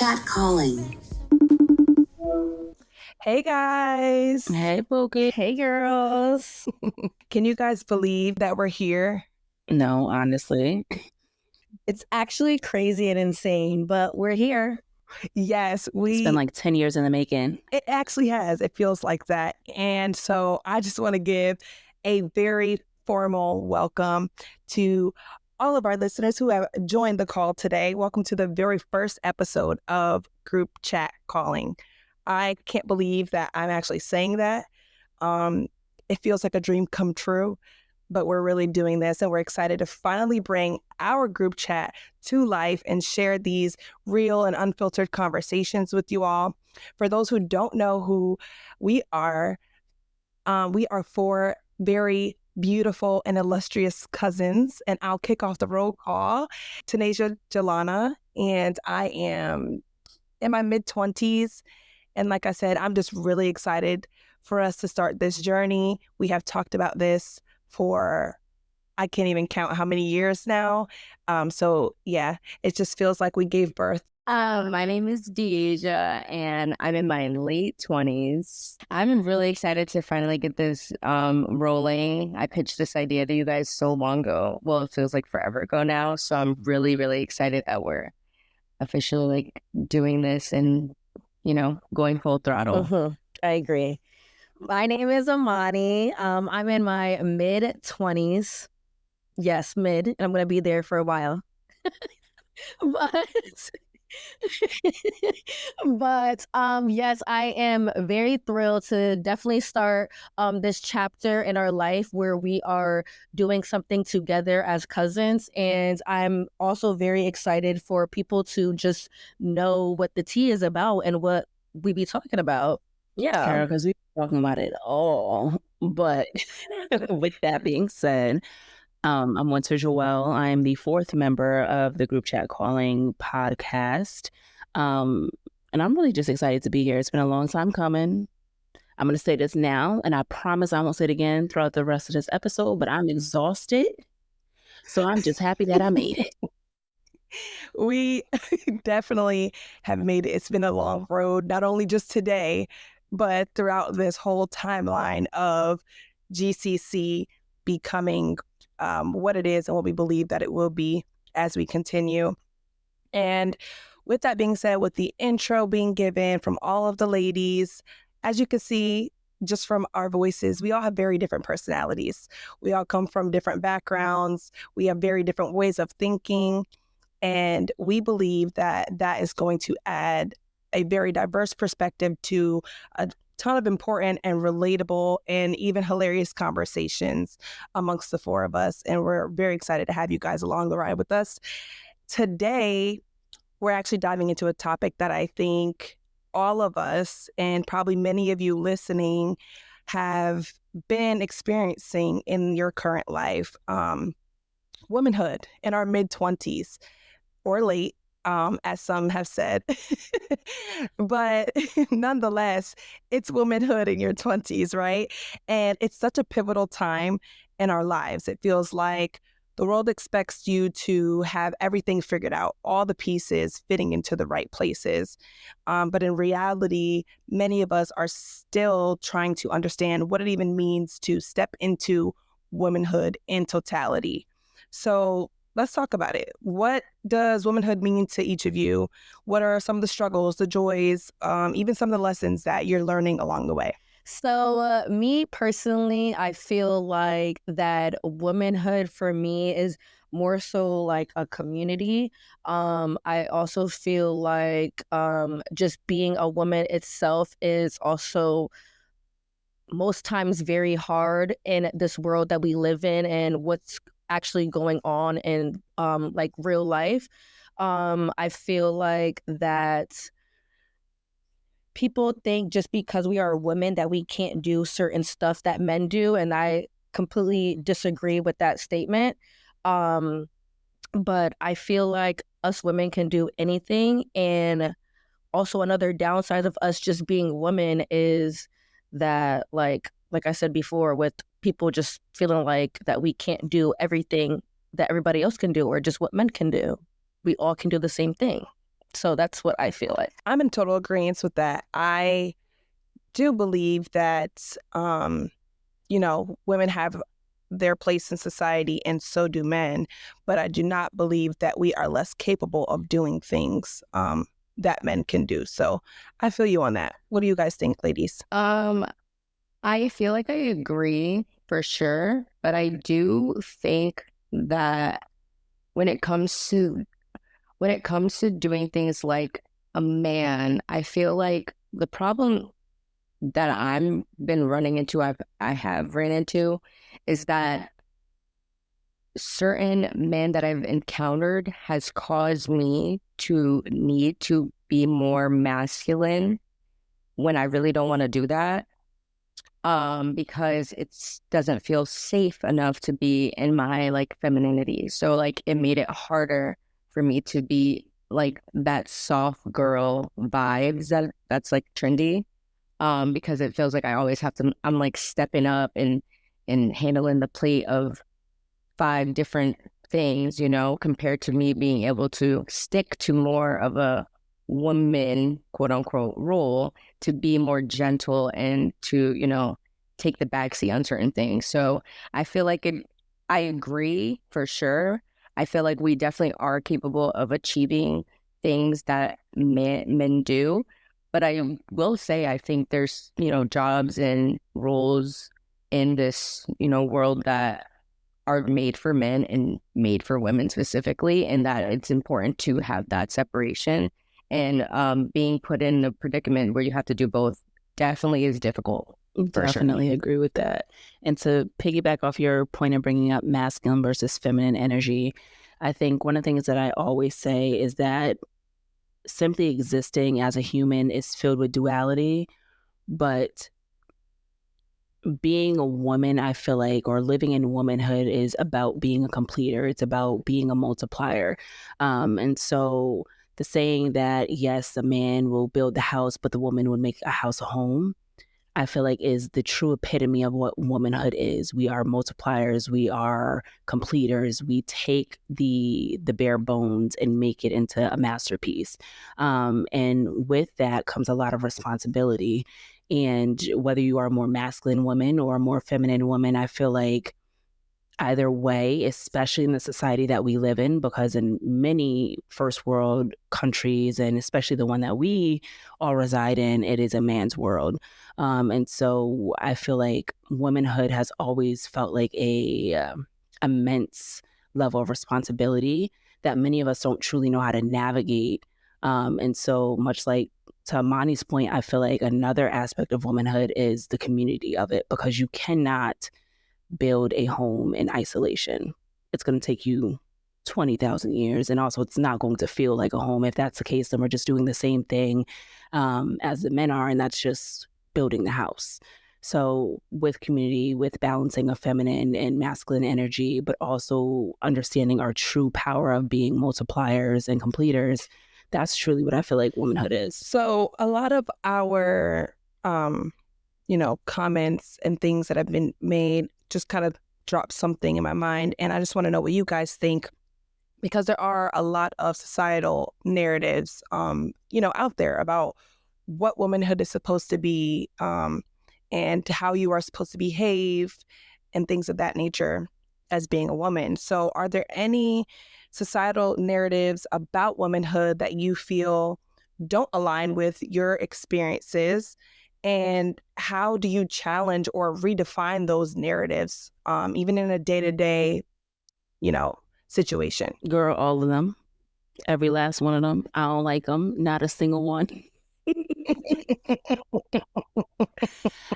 chat calling. Hey guys. Hey, Pookie. Hey, girls. Can you guys believe that we're here? No, honestly. It's actually crazy and insane, but we're here. Yes, It's been like 10 years in the making. It actually has. It feels like that. And so I just want to give a very formal welcome to all of our listeners who have joined the call today. Welcome to the very first episode of Group Chat Calling. I can't believe that I'm actually saying that. It feels like a dream come true, but we're really doing this, and we're excited to finally bring our group chat to life and share these real and unfiltered conversations with you all. For those who don't know who we are four very beautiful and illustrious cousins, and I'll kick off the roll call. Tanaijah Jallana, and I am in my mid-20s. And like I said, I'm just really excited for us to start this journey. We have talked about this for, I can't even count how many years now. So yeah, it just feels like we gave birth. My name is Deja, and I'm in my late 20s. I'm really excited to finally get this rolling. I pitched this idea to you guys so long ago. Well, it feels like forever ago now. So I'm really, really excited that we're officially doing this and, going full throttle. Mm-hmm. I agree. My name is Amani. I'm in my mid-20s. Yes, mid. And I'm going to be there for a while. But yes, I am very thrilled to definitely start this chapter in our life where we are doing something together as cousins. And I'm also very excited for people to just know what the tea is about and what we be talking about. Yeah, because we're talking about it all. But with that being said, I'm Winter Joelle. I am the fourth member of the Group Chat Calling podcast. And I'm really just excited to be here. It's been a long time coming. I'm going to say this now, and I promise I won't say it again throughout the rest of this episode, but I'm exhausted. So I'm just happy that I made it. We definitely have made it. It's been a long road, not only just today, but throughout this whole timeline of GCC becoming what it is and what we believe that it will be as we continue. And with that being said, with the intro being given from all of the ladies, as you can see, just from our voices, we all have very different personalities. We all come from different backgrounds. We have very different ways of thinking. And we believe that that is going to add a very diverse perspective to a ton of important and relatable and even hilarious conversations amongst the four of us. And we're very excited to have you guys along the ride with us. Today, we're actually diving into a topic that I think all of us, and probably many of you listening, have been experiencing in your current life. Womanhood in our mid-20s or late, as some have said. But nonetheless, it's womanhood in your 20s, right? And it's such a pivotal time in our lives. It feels like the world expects you to have everything figured out, all the pieces fitting into the right places. But in reality, many of us are still trying to understand what it even means to step into womanhood in totality. So let's talk about it. What does womanhood mean to each of you? What are some of the struggles, the joys, even some of the lessons that you're learning along the way? So me personally, I feel like that womanhood for me is more so like a community. I also feel like just being a woman itself is also most times very hard in this world that we live in and what's actually going on in like real life. I feel like that people think just because we are women that we can't do certain stuff that men do, and I completely disagree with that statement. But I feel like us women can do anything, and also another downside of us just being women is that like I said before, with people just feeling like that we can't do everything that everybody else can do or just what men can do. We all can do the same thing. So that's what I feel like. I'm in total agreement with that. I do believe that, women have their place in society and so do men, but I do not believe that we are less capable of doing things that men can do. So I feel you on that. What do you guys think, ladies? I feel like I agree for sure, but I do think that when it comes to doing things like a man, I feel like the problem that I've been running into, I have ran into, is that certain men that I've encountered has caused me to need to be more masculine when I really don't want to do that. Because it doesn't feel safe enough to be in my like femininity. So like it made it harder for me to be like that soft girl vibes that's like trendy. Because it feels like I always have to, I'm like stepping up and handling the plate of 5 different things, compared to me being able to stick to more of a woman, quote unquote, role, to be more gentle and to, take the backseat on certain things. So I feel like I agree for sure. I feel like we definitely are capable of achieving things that men do. But I will say, I think there's, jobs and roles in this, world that are made for men and made for women specifically, and that it's important to have that separation. And being put in a predicament where you have to do both definitely is difficult. Definitely agree with that. And to piggyback off your point of bringing up masculine versus feminine energy, I think one of the things that I always say is that simply existing as a human is filled with duality, but being a woman, I feel like, or living in womanhood is about being a completer. It's about being a multiplier. And so the saying that, yes, the man will build the house, but the woman would make a house a home, I feel like is the true epitome of what womanhood is. We are multipliers. We are completers. We take the bare bones and make it into a masterpiece. And with that comes a lot of responsibility. And whether you are a more masculine woman or a more feminine woman, I feel like either way, especially in the society that we live in, because in many first world countries, and especially the one that we all reside in, it is a man's world. And so I feel like womanhood has always felt like a immense level of responsibility that many of us don't truly know how to navigate. And so much like to Amani's point, I feel like another aspect of womanhood is the community of it, because you cannot build a home in isolation. It's going to take you 20,000 years. And also, it's not going to feel like a home. If that's the case, then we're just doing the same thing as the men are, and that's just building the house. So with community, with balancing of feminine and masculine energy, but also understanding our true power of being multipliers and completers, that's truly what I feel like womanhood is. So a lot of our, comments and things that have been made just kind of dropped something in my mind. And I just want to know what you guys think, because there are a lot of societal narratives, out there about what womanhood is supposed to be, and how you are supposed to behave and things of that nature as being a woman. So are there any societal narratives about womanhood that you feel don't align with your experiences? And how do you challenge or redefine those narratives, even in a day-to-day, situation? Girl, all of them. Every last one of them. I don't like them. Not a single one.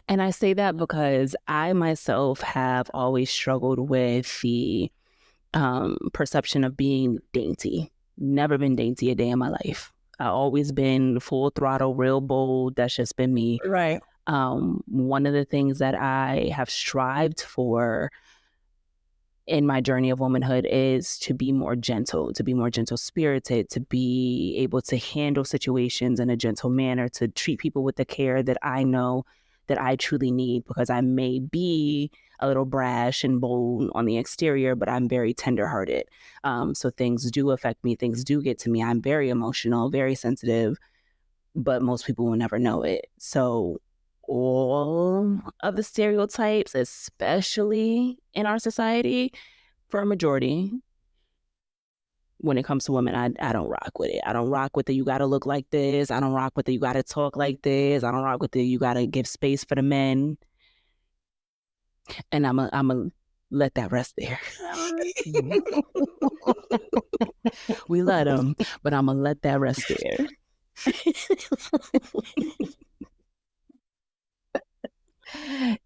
And I say that because I myself have always struggled with the perception of being dainty. Never been dainty a day in my life. I always been full throttle, real bold. That's just been me. Right. One of the things that I have strived for in my journey of womanhood is to be more gentle spirited, to be able to handle situations in a gentle manner, to treat people with the care that I know that I truly need, because I may be a little brash and bold on the exterior, but I'm very tenderhearted. So things do affect me. Things do get to me. I'm very emotional, very sensitive, but most people will never know it. So all of the stereotypes, especially in our society, for a majority, when it comes to women, I don't rock with it. I don't rock with the you gotta look like this. I don't rock with the you gotta talk like this. I don't rock with the you gotta give space for the men. And I'm a let that rest there. We let them, but I'm gonna let that rest there.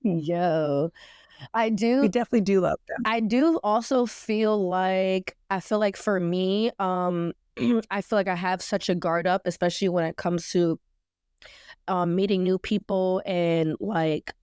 Yo, I We do. definitely do love them. I do also feel like for me, I feel like I have such a guard up, especially when it comes to meeting new people and like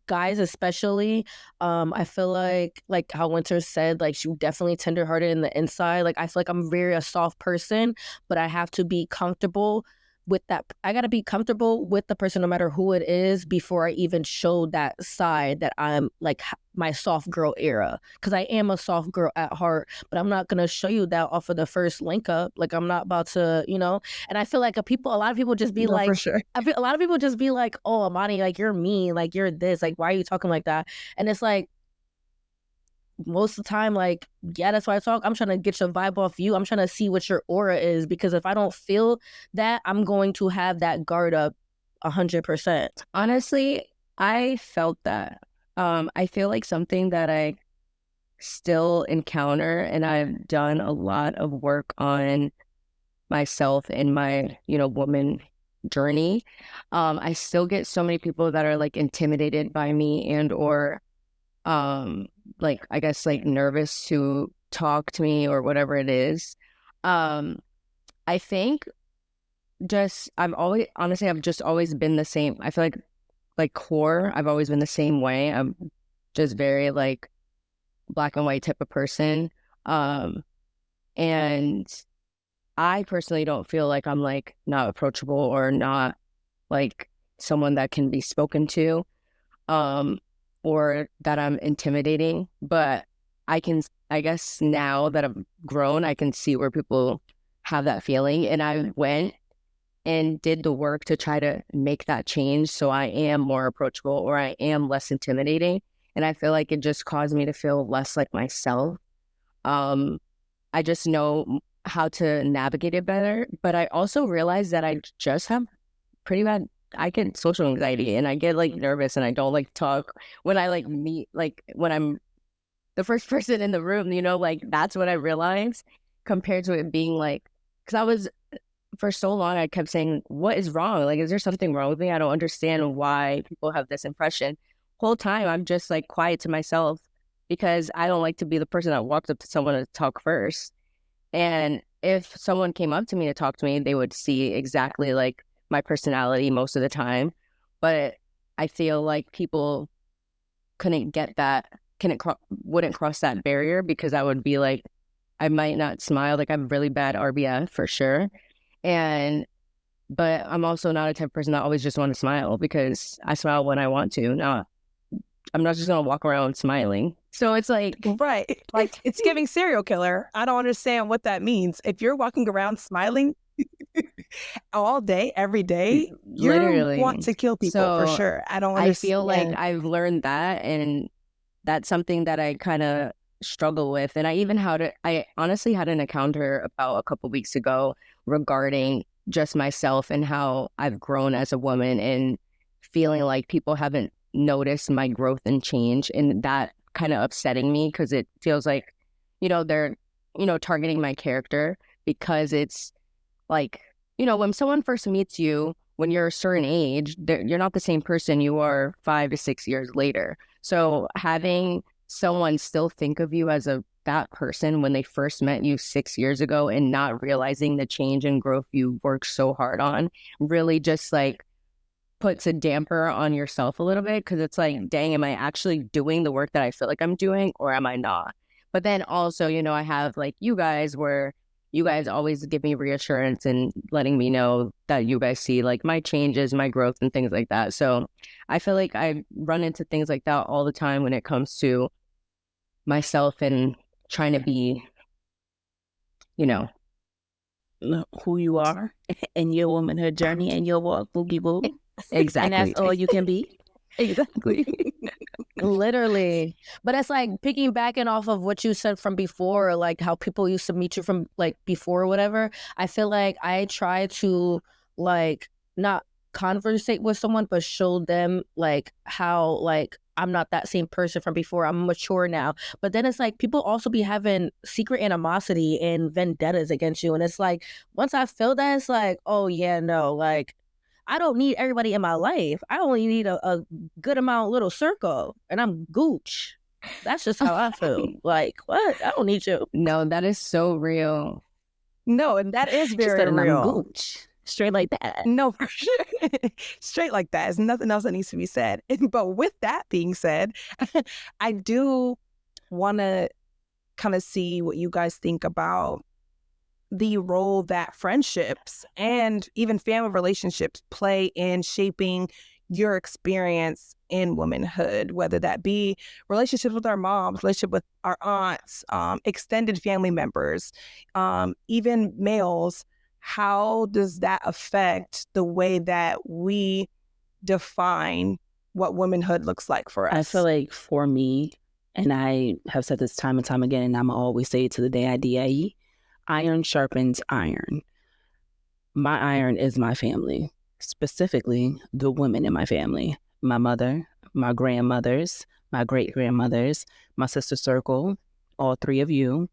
guys especially. I feel like how Winter said, like she definitely tenderhearted in the inside. Like I feel like I'm very a soft person, but I have to be comfortable with that. I gotta be comfortable with the person no matter who it is before I even show that side that I'm like my soft girl era. Cause I am a soft girl at heart, but I'm not gonna show you that off of the first link up. Like I'm not about to, and I feel like a lot of people just be No, like, for sure. a lot of people just be like, oh, Amani, like you're mean, like you're this, like why are you talking like that? And it's like most of the time, like, yeah, that's why I talk. I'm trying to get your vibe off you. I'm trying to see what your aura is, because if I don't feel that, I'm going to have that guard up 100%. Honestly, I felt that. I feel like something that I still encounter, and I've done a lot of work on myself in my, woman journey. I still get so many people that are like intimidated by me and or like I guess like nervous to talk to me or whatever it is. I think I've just always been the same. I feel like core, I've always been the same way. I'm just very like black and white type of person. And I personally don't feel like I'm like not approachable or not like someone that can be spoken to, or that I'm intimidating. But I guess now that I've grown, I can see where people have that feeling. And I went and did the work to try to make that change so I am more approachable or I am less intimidating. And I feel like it just caused me to feel less like myself. I just know how to navigate it better. But I also realized that I just have pretty bad, I get social anxiety and I get like nervous and I don't like talk when I like meet, like when I'm the first person in the room, like that's what I realized compared to it being like, because I was, for so long, I kept saying, what is wrong? Like, is there something wrong with me? I don't understand why people have this impression. Whole time, I'm just like quiet to myself because I don't like to be the person that walks up to someone to talk first. And if someone came up to me to talk to me, they would see exactly like my personality most of the time. But I feel like people couldn't get that, wouldn't cross that barrier because I would be like, I might not smile. Like I'm really bad RBF for sure. But I'm also not a type of person that always just want to smile because I smile when I want to. I'm not just going to walk around smiling. So it's like, Right. Like it's giving serial killer. I don't understand what that means. If you're walking around smiling all day, every day, you literally want to kill people for So sure. I don't I feel like understand. I've learned that, and that's something that I kind of struggle with. And I honestly had an encounter about a couple weeks ago regarding just myself and how I've grown as a woman and feeling like people haven't noticed my growth and change. And that kind of upsetting me because it feels like, they're, targeting my character because it's like, when someone first meets you, when you're a certain age, you're not the same person you are 5 to 6 years later. So having someone still think of you as that person when they first met you 6 years ago and not realizing the change and growth you worked so hard on really just like puts a damper on yourself a little bit because it's like, dang, am I actually doing the work that I feel like I'm doing or am I not? But then also, I have like you guys where, you guys always give me reassurance and letting me know that you guys see like my changes, my growth and things like that. So I feel like I run into things like that all the time when it comes to myself and trying to be, you know, who you are and your womanhood journey and your walk, boogie boo. exactly. And that's all you can be. Exactly. Literally. But it's like piggybacking off of what you said from before, like how people used to meet you from like before or whatever. I feel like I try to like not conversate with someone, but show them like how like I'm not that same person from before. I'm mature now. But then it's like people also be having secret animosity and vendettas against you. And it's like once I feel that, it's like, oh yeah, no, like I don't need everybody in my life. I only need a good amount, little circle, and I'm gooch. That's just how I feel. Like, what? I don't need you. No, that is so real. No, and that is She very said, and I'm real. gooch. Straight like that. No, for sure. Straight like that. There's nothing else that needs to be said. But with that being said, I do want to kind of see what you guys think about the role that friendships and even family relationships play in shaping your experience in womanhood, whether that be relationships with our moms, relationship with our aunts, extended family members, even males. How does that affect the way that we define what womanhood looks like for us? I feel like for me, and I have said this time and time again, and I'm always say it to the day I die, iron sharpens iron. My iron is my family, specifically the women in my family. My mother, my grandmothers, my great-grandmothers, my sister circle, all three of you,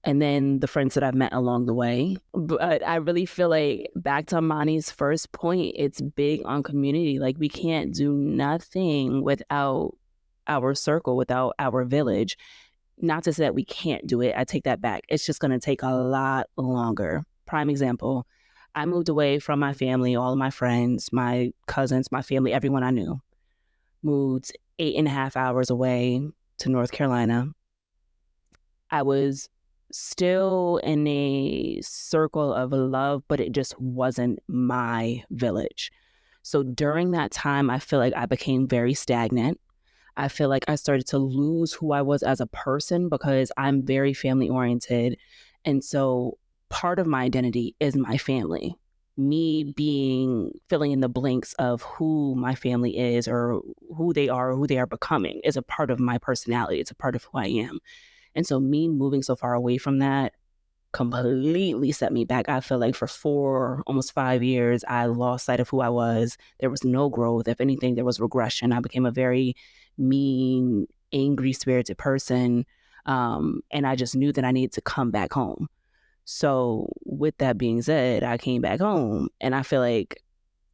and then the friends that I've met along the way. But I really feel like, back to Amani's first point, it's big on community. Like, we can't do nothing without our circle, without our village. Not to say that we can't do it. I take that back. It's just going to take a lot longer. Prime example, I moved away from my family, all of my friends, my cousins, my family, everyone I knew. Moved 8.5 hours away to North Carolina. I was still in a circle of love, but it just wasn't my village. So during that time, I feel like I became very stagnant. I feel like I started to lose who I was as a person because I'm very family oriented. And so part of my identity is my family. Me filling in the blanks of who my family is or who they are or who they are becoming is a part of my personality. It's a part of who I am. And so me moving so far away from that completely set me back. I feel like for 4, almost 5 years, I lost sight of who I was. There was no growth. If anything, there was regression. I became a very mean, angry, spirited person. And I just knew that I needed to come back home. So with that being said, I came back home and I feel like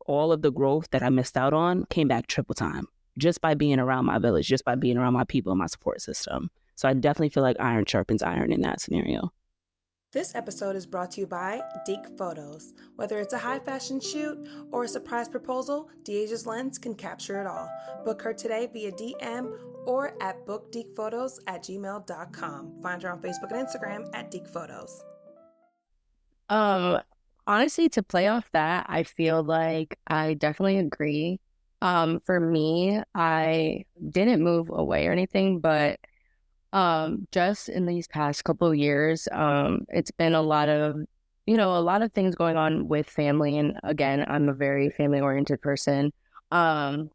all of the growth that I missed out on came back triple time just by being around my village, just by being around my people and my support system. So I definitely feel like iron sharpens iron in that scenario. This episode is brought to you by Deek Photos. Whether it's a high fashion shoot or a surprise proposal, Tanaijah's lens can capture it all. Book her today via DM or at bookdeekphotos@gmail.com. Find her on Facebook and Instagram at Deek Photos. Honestly, to play off that, I feel like I definitely agree. For me, I didn't move away or anything, but just in these past couple of years, it's been a lot of things going on with family. And again, I'm a very family oriented person. And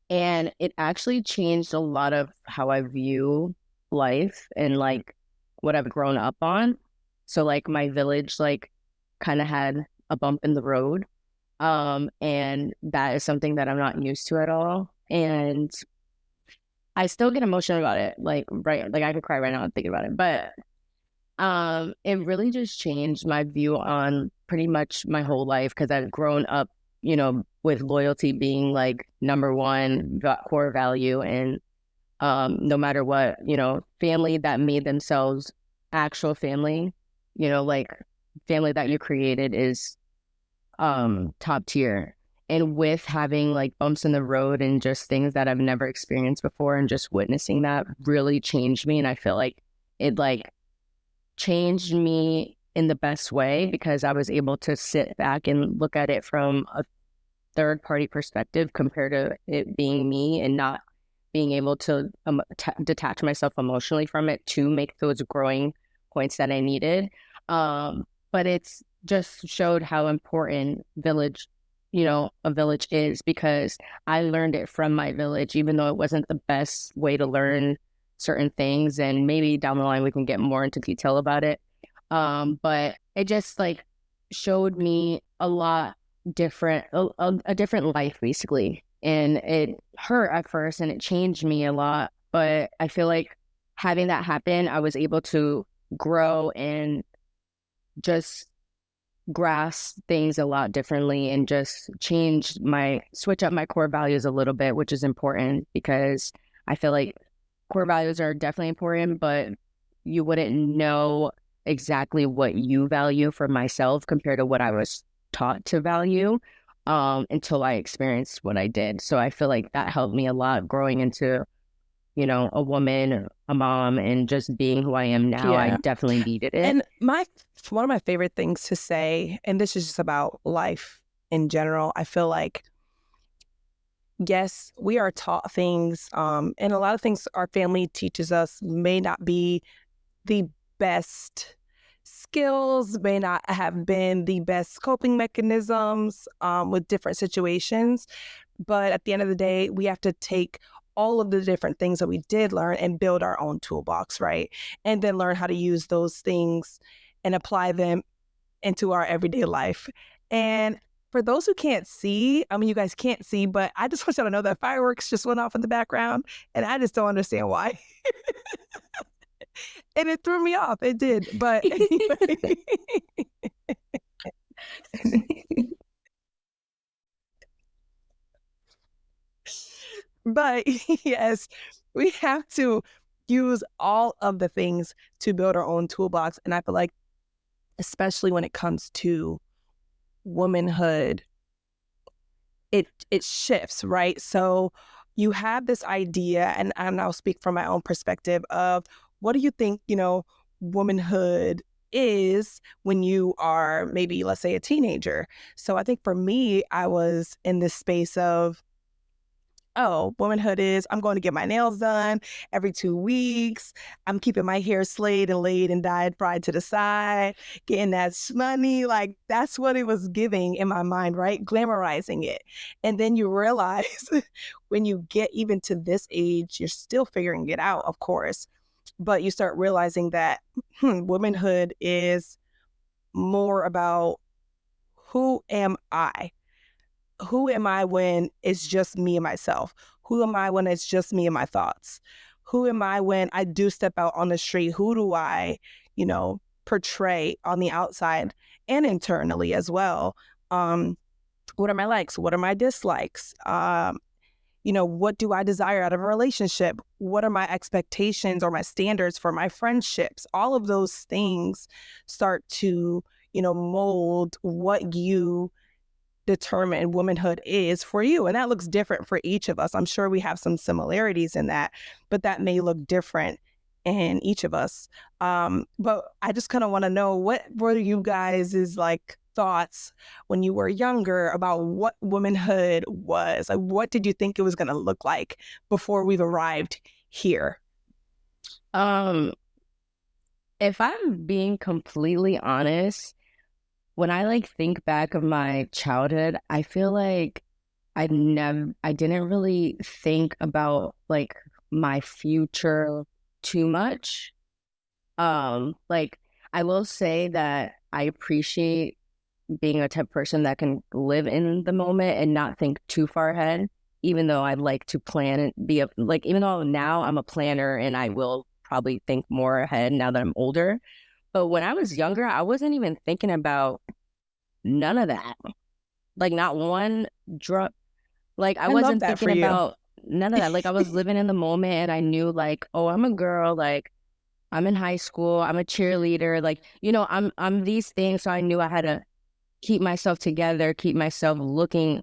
it actually changed a lot of how I view life and like what I've grown up on. So like my village, like kind of had a bump in the road. And that is something that I'm not used to at all. And I still get emotional about it. Like I could cry right now thinking about it. But it really just changed my view on pretty much my whole life because I've grown up, with loyalty being like number one core value. And no matter what, family that made themselves actual family, like family that you created is top tier. And with having like bumps in the road and just things that I've never experienced before and just witnessing that really changed me. And I feel like it like changed me in the best way because I was able to sit back and look at it from a third party perspective compared to it being me and not being able to detach myself emotionally from it to make those growing points that I needed. But it's just showed how important a village is, because I learned it from my village, even though it wasn't the best way to learn certain things. And maybe down the line we can get more into detail about it. But it just like showed me a lot different, a different life basically. And it hurt at first and it changed me a lot. But I feel like having that happen, I was able to grow and just grasp things a lot differently and just switch up my core values a little bit, which is important because I feel like core values are definitely important, but you wouldn't know exactly what you value for myself compared to what I was taught to value until I experienced what I did. So I feel like that helped me a lot growing into, a woman, a mom, and just being who I am now. I definitely needed it. And one of my favorite things to say, and this is just about life in general, I feel like, yes, we are taught things, and a lot of things our family teaches us may not be the best skills, may not have been the best coping mechanisms with different situations. But at the end of the day, we have to take all of the different things that we did learn and build our own toolbox, right? And then learn how to use those things and apply them into our everyday life. And for those who can't see, I mean, you guys can't see, but I just want y'all to know that fireworks just went off in the background, and I just don't understand why. And it threw me off. It did. But anyway. But yes, we have to use all of the things to build our own toolbox. And I feel like, especially when it comes to womanhood, it shifts, right? So you have this idea, and I'll speak from my own perspective of what do you think, womanhood is when you are maybe, let's say, a teenager. So I think for me, I was in this space of, oh, womanhood is I'm going to get my nails done every 2 weeks. I'm keeping my hair slayed and laid and dyed, fried to the side, getting that money. Like, that's what it was giving in my mind, right? Glamorizing it. And then you realize when you get even to this age, you're still figuring it out, of course. But you start realizing that womanhood is more about who am I? Who am I when it's just me and myself? Who am I when it's just me and my thoughts? Who am I when I do step out on the street? Who do I, portray on the outside and internally as well? What are my likes? What are my dislikes? What do I desire out of a relationship? What are my expectations or my standards for my friendships? All of those things start to, mold what you determine womanhood is for you. And that looks different for each of us. I'm sure we have some similarities in that, but that may look different in each of us. But I just kind of want to know, what were you guys' like thoughts when you were younger about what womanhood was? Like, what did you think it was going to look like before we've arrived here? If I'm being completely honest, when I think back of my childhood, I feel like I didn't really think about my future too much. I will say that I appreciate being a type of person that can live in the moment and not think too far ahead, even though I'd like to plan and even though now I'm a planner and I will probably think more ahead now that I'm older. But when I was younger, I wasn't even thinking about none of that. Not one drop. I wasn't thinking about none of that. I was living in the moment and I knew oh, I'm a girl. I'm in high school. I'm a cheerleader. I'm these things. So I knew I had to keep myself together, keep myself looking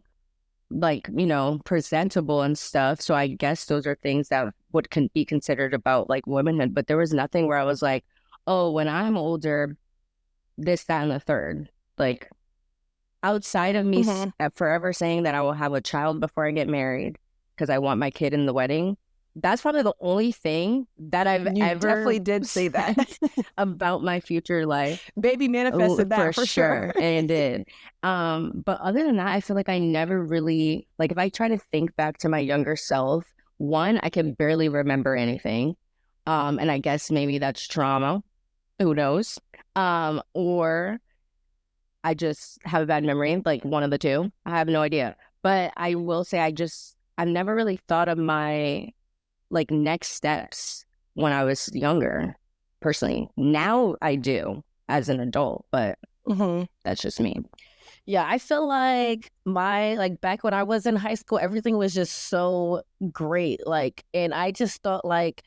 presentable and stuff. So I guess those are things that can be considered about womanhood. But there was nothing where I was oh, when I'm older, this, that, and the third. Like, outside of me forever saying that I will have a child before I get married because I want my kid in the wedding, that's probably the only thing that I've You ever definitely did say that. about my future life. Baby manifested that for sure. And it did. But other than that, I feel like I never really, like, if I try to think back to my younger self, one, I can barely remember anything. And I guess maybe that's trauma. Who knows? Or I just have a bad memory, like one of the two. I have no idea. But I will say I've never really thought of my like next steps when I was younger, personally. Now I do as an adult, but that's just me. Yeah, I feel like back when I was in high school, everything was just so great. Like, and I just thought like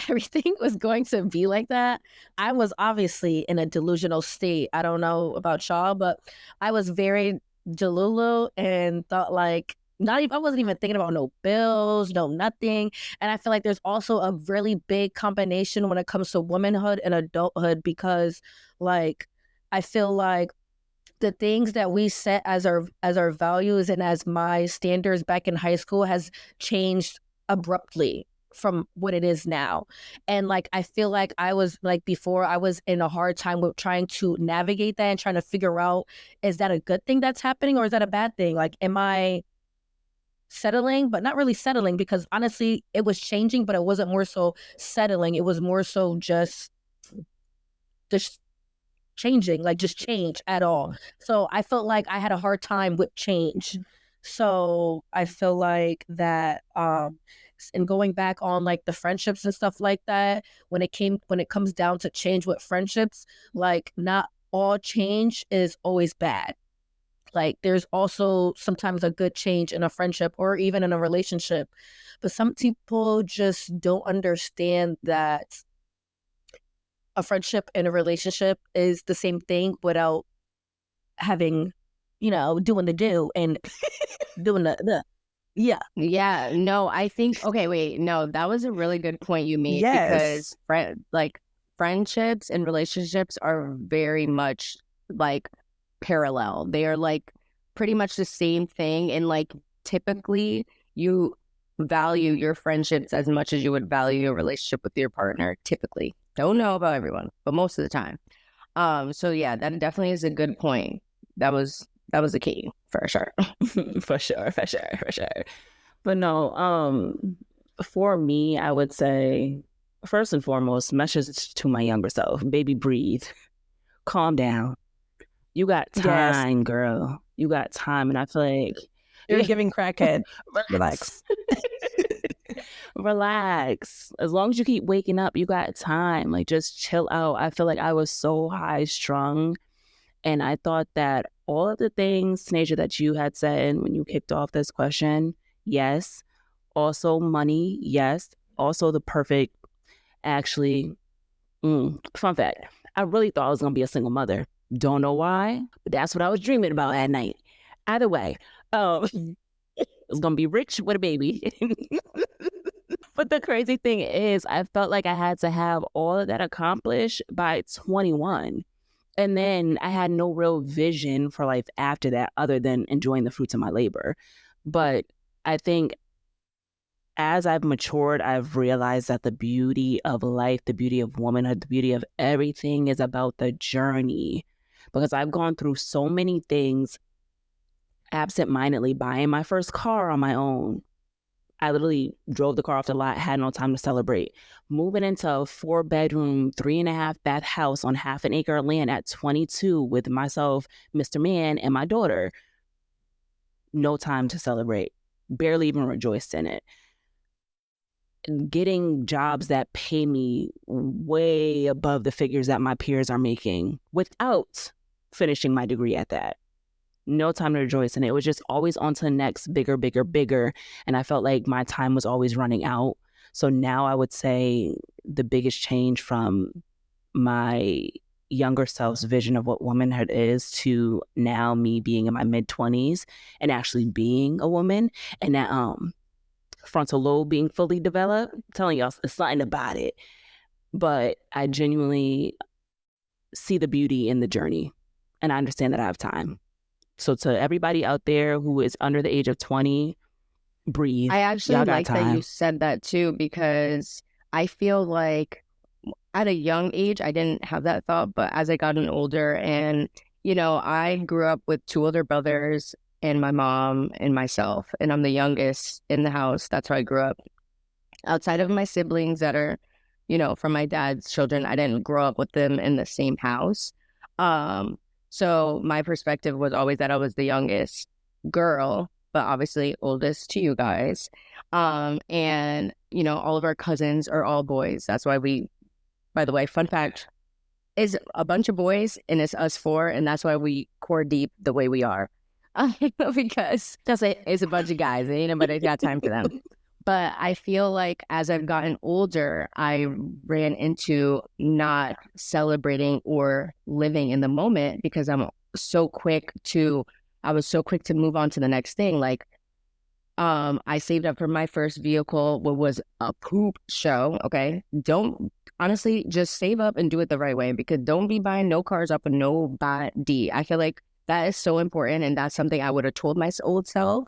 everything was going to be like that. I was obviously in a delusional state. I don't know about y'all, but I was very delulu and thought like I wasn't even thinking about no bills, no nothing. And I feel like there's also a really big combination when it comes to womanhood and adulthood because like I feel like the things that we set as our values and as my standards back in high school has changed abruptly from what it is now. And like I feel like I was like before I was in a hard time with trying to navigate that and trying to figure out, is that a good thing that's happening or is that a bad thing? Like, am I settling, but not really settling, because honestly it was changing, but it wasn't more so settling. It was more so just changing, like just change at all. So I felt like I had a hard time with change. So I feel like that and going back on like the friendships and stuff like that, when it comes down to change with friendships, like not all change is always bad. Like there's also sometimes a good change in a friendship or even in a relationship. But some people just don't understand that a friendship and a relationship is the same thing without having, doing the do and doing the yeah. Yeah, no, I think, okay, wait, no, that was a really good point you made Yes. because friendships and relationships are very much like parallel. They are like pretty much the same thing. And like typically you value your friendships as much as you would value a relationship with your partner, typically. Don't know about everyone, but most of the time. So yeah, that definitely is a good point. That was the key for sure. For sure. But no, for me, I would say, first and foremost, message to my younger self, baby, breathe, calm down. You got time, girl. You got time. And I feel like you're giving crackhead. Relax. Relax. As long as you keep waking up, you got time. Like just chill out. I feel like I was so high strung. And I thought that all of the things, Tanaijah, that you had said when you kicked off this question, yes. Also money, yes. Also the perfect, actually, fun fact, I really thought I was going to be a single mother. Don't know why, but that's what I was dreaming about at night. Either way, I was going to be rich with a baby. But the crazy thing is, I felt like I had to have all of that accomplished by 21. And then I had no real vision for life after that other than enjoying the fruits of my labor. But I think as I've matured, I've realized that the beauty of life, the beauty of womanhood, the beauty of everything is about the journey. Because I've gone through so many things absentmindedly, buying my first car on my own. I literally drove the car off the lot, had no time to celebrate. Moving into a 4-bedroom, 3.5-bath house on half an acre of land at 22 with myself, Mr. Man, and my daughter. No time to celebrate. Barely even rejoiced in it. Getting jobs that pay me way above the figures that my peers are making without finishing my degree at that. No time to rejoice in it. It was just always on to the next, bigger. And I felt like my time was always running out. So now I would say the biggest change from my younger self's vision of what womanhood is to now me being in my mid-20s and actually being a woman, and that frontal lobe being fully developed. I'm telling y'all, it's something about it. But I genuinely see the beauty in the journey. And I understand that I have time. So to everybody out there who is under the age of 20, breathe. I actually Y'all got like that you time. said that too, because I feel like at a young age, I didn't have that thought, but as I gotten older and, you know, I grew up with 2 older brothers and my mom and myself, and I'm the youngest in the house. That's how I grew up. Outside of my siblings that are, you know, from my dad's children, I didn't grow up with them in the same house. Um, so my perspective was always that I was the youngest girl, but obviously oldest to you guys. And, you know, all of our cousins are all boys. That's why we, by the way, fun fact, is a bunch of boys and it's us 4, and that's why we core deep the way we are. Because That's it. it's a bunch of guys, and ain't nobody got time for them. But I feel like as I've gotten older, I ran into not celebrating or living in the moment because I was so quick to move on to the next thing. Like, I saved up for my first vehicle, what was a poop show. Okay. Don't honestly just save up and do it the right way, because don't be buying no cars up with nobody. I feel like that is so important. And that's something I would have told my old self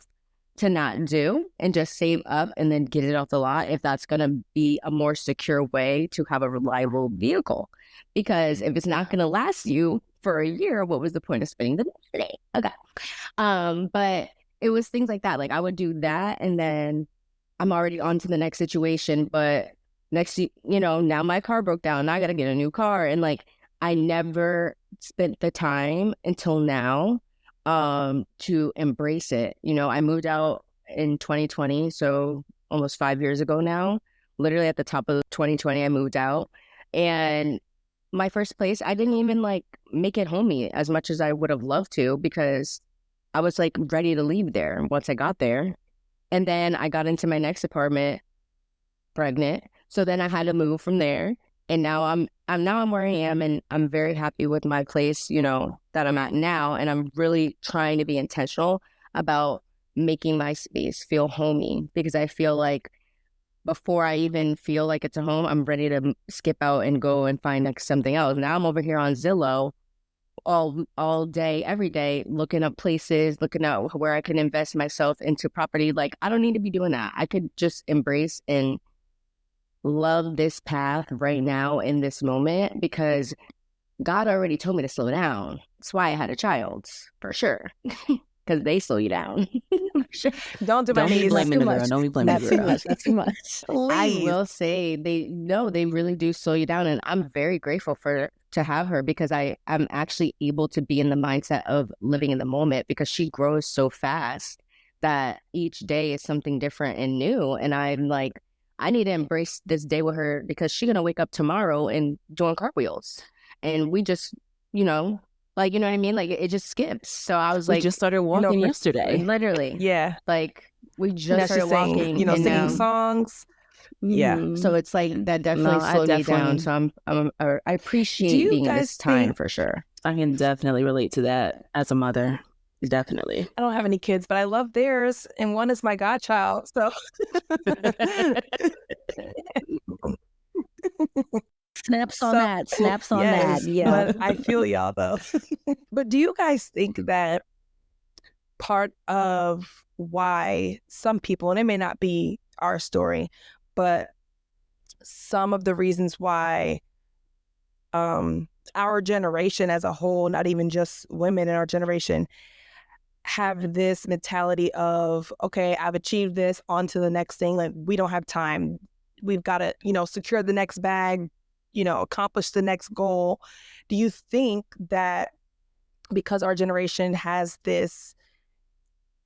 to not do, and just save up and then get it off the lot if that's going to be a more secure way to have a reliable vehicle. Because if it's not going to last you for a year, what was the point of spending the money? Okay. But it was things like that. Like I would do that, and then I'm already on to the next situation. But now my car broke down. Now I got to get a new car. And like, I never spent the time until now to embrace it. You know, I moved out in 2020, so almost 5 years ago now. Literally at the top of 2020, I moved out. And my first place, I didn't even like make it homey as much as I would have loved to, because I was like ready to leave there once I got there. And then I got into my next apartment pregnant. So then I had to move from there. And now I'm where I am, and I'm very happy with my place, you know, that I'm at now. And I'm really trying to be intentional about making my space feel homey, because I feel like before I even feel like it's a home, I'm ready to skip out and go and find like something else. Now I'm over here on Zillow all day, every day, looking up places, looking at where I can invest myself into property. Like, I don't need to be doing that. I could just embrace and love this path right now in this moment, because God already told me to slow down. That's why I had a child, for sure. Because they slow you down. For sure. Don't do my Don't be knees. blaming the girl. Don't be blaming That's the too girl. much. That's too much. I Please. will say they really do slow you down, and I'm very grateful to have her, because I'm actually able to be in the mindset of living in the moment, because she grows so fast that each day is something different and new. And I'm like, I need to embrace this day with her, because she's gonna wake up tomorrow and doing cartwheels, and we just, you know, like, you know what I mean? Like it just skips. So I was We like, just started walking yesterday. literally, Yeah. like we Now just started she's saying, walking, and singing songs. Yeah. Mhm. so it's like that definitely No, I slowed me down. definitely- So I appreciate you being in guys this time think- for sure. I can definitely relate to that as a mother. Definitely. I don't have any kids, but I love theirs, and one is my godchild. So Snaps on So- that. Snaps on yes, that. Yeah. but I feel y'all though. But do you guys think that part of why some people, and it may not be our story, but some of the reasons why our generation as a whole, not even just women in our generation, have this mentality of, okay, I've achieved this, on to the next thing. Like, we don't have time. We've got to, secure the next bag, accomplish the next goal. Do you think that because our generation has this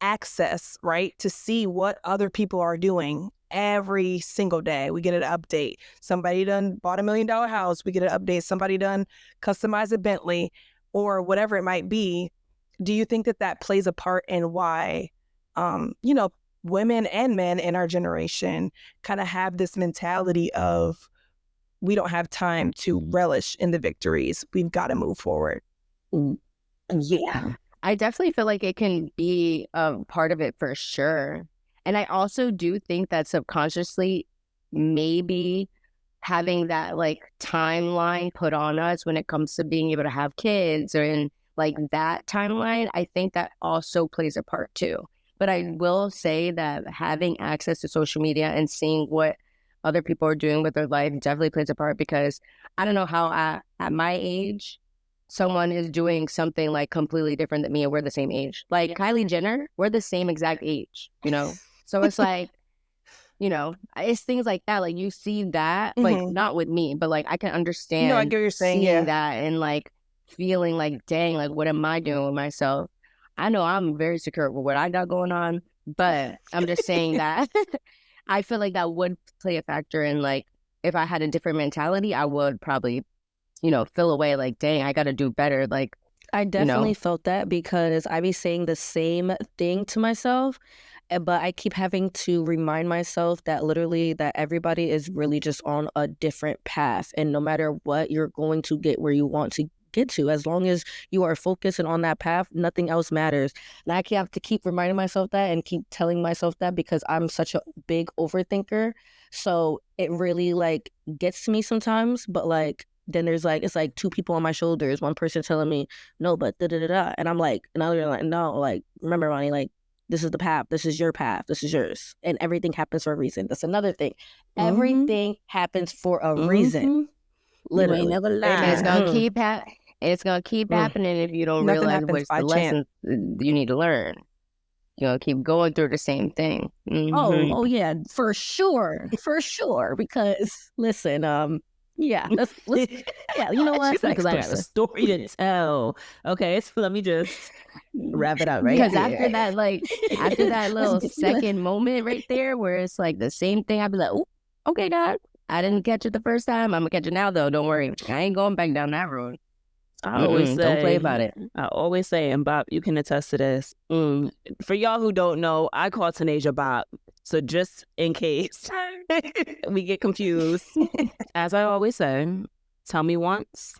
access, right, to see what other people are doing every single day, we get an update. Somebody done bought $1 million house, we get an update. Somebody done customized a Bentley, or whatever it might be. Do you think that that plays a part in why, women and men in our generation kind of have this mentality of, we don't have time to relish in the victories. We've got to move forward. Yeah. I definitely feel like it can be part of it for sure. And I also do think that subconsciously, maybe having that like timeline put on us when it comes to being able to have kids or in like that timeline, I think that also plays a part too. But I will say that having access to social media and seeing what other people are doing with their life definitely plays a part, because I don't know how at my age someone is doing something like completely different than me and we're the same age. Like Kylie Jenner, we're the same exact age, you know? So it's like, you know, it's things like that. Like you see that, like not with me, but like I can understand No, I get what you're saying. seeing that and like feeling like, dang, like what am I doing with myself? I know I'm very secure with what I got going on, but I'm just saying that I feel like that would play a factor in like if I had a different mentality, I would probably, you know, feel away like, dang, I got to do better. Like, I definitely felt that because I be saying the same thing to myself, but I keep having to remind myself that literally that everybody is really just on a different path, and no matter what, you're going to get where you want to get to. As long as you are focused and on that path, nothing else matters. And I have to keep reminding myself that and keep telling myself that because I'm such a big overthinker. So it really like gets to me sometimes, but like then there's like it's like two people on my shoulders, one person telling me no but da da da da, and I'm like another like no, like remember Ronnie, like this is the path, this is your path, this is yours, and everything happens for a reason. That's another thing. Everything happens for a reason. Literally. You ain't never lied. And it's gonna keep it's gonna keep happening if you don't Nothing realize happens what's by the chance. lessons you need to learn. You're gonna keep going through the same thing. Oh yeah, for sure, because listen, yeah, let's yeah, you know what? She's like, Next because I got a person. story to tell. Okay, so let me just wrap it up right Because here. after that, like after that little second moment right there where it's like the same thing, I'd be like, oh, okay, God, I didn't catch it the first time. I'm gonna catch it now though. Don't worry. I ain't going back down that road. I always say, don't play about it. I always say, and Bob, you can attest to this. For y'all who don't know, I call Tanaijah Bob. So just in case we get confused, as I always say, tell me once,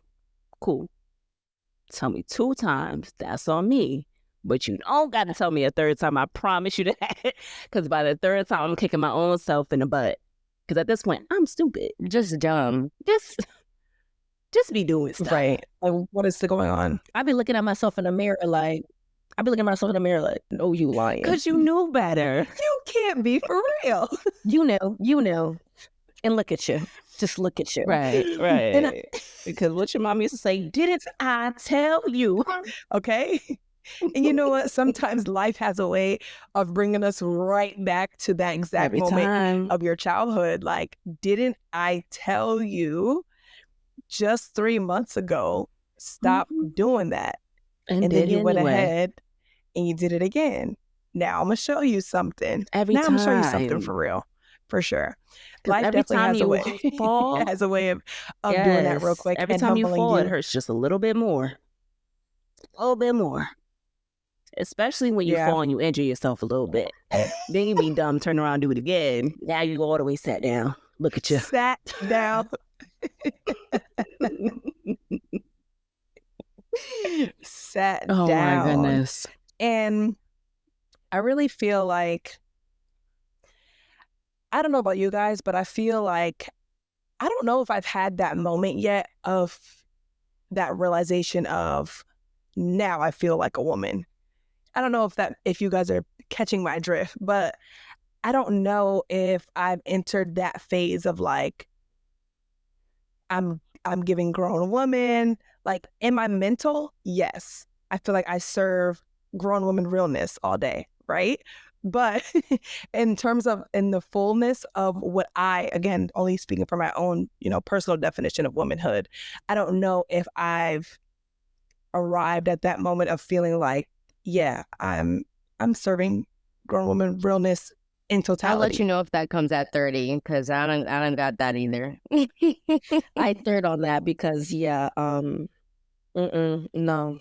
cool. Tell me 2 times, that's on me. But you don't got to tell me a 3rd time. I promise you that. Because by the 3rd time, I'm kicking my own self in the butt. Because at this point, I'm stupid. Just dumb. Just be doing stuff. Right. Like, what is going on? I be looking at myself in the mirror like, no, you lying. Because you knew better. You can't be for real. You know. And look at you. Just look at you. Right. Because what your mom used to say, didn't I tell you? Okay. And you know what? Sometimes life has a way of bringing us right back to that exact Every moment time. of your childhood. Like, didn't I tell you just 3 months ago, stop doing that? And then you went ahead and you did it again. Now I'm going to show you something. I'm going to show you something for real. For sure. Life definitely has a way. Fall, it has a way of doing that real quick. Every and time you humbling fall, it hurts just a little bit more. A little bit more. Especially when you fall and you injure yourself a little bit. Then you be dumb, turn around, do it again. Now you go all the way sat down. Look at you. Sat down. Sat down. Oh my goodness. And I really feel like, I don't know about you guys, but I feel like, I don't know if I've had that moment yet of that realization of, now I feel like a woman. I don't know if you guys are catching my drift, but I don't know if I've entered that phase of like, I'm giving grown woman, like in my mental, yes. I feel like I serve grown woman realness all day, right? But in terms of in the fullness of what I, again, only speaking from my own, personal definition of womanhood, I don't know if I've arrived at that moment of feeling like, yeah, I'm serving grown woman realness in totality. I'll let you know if that comes at 30, because I don't got that either. I third on that because no.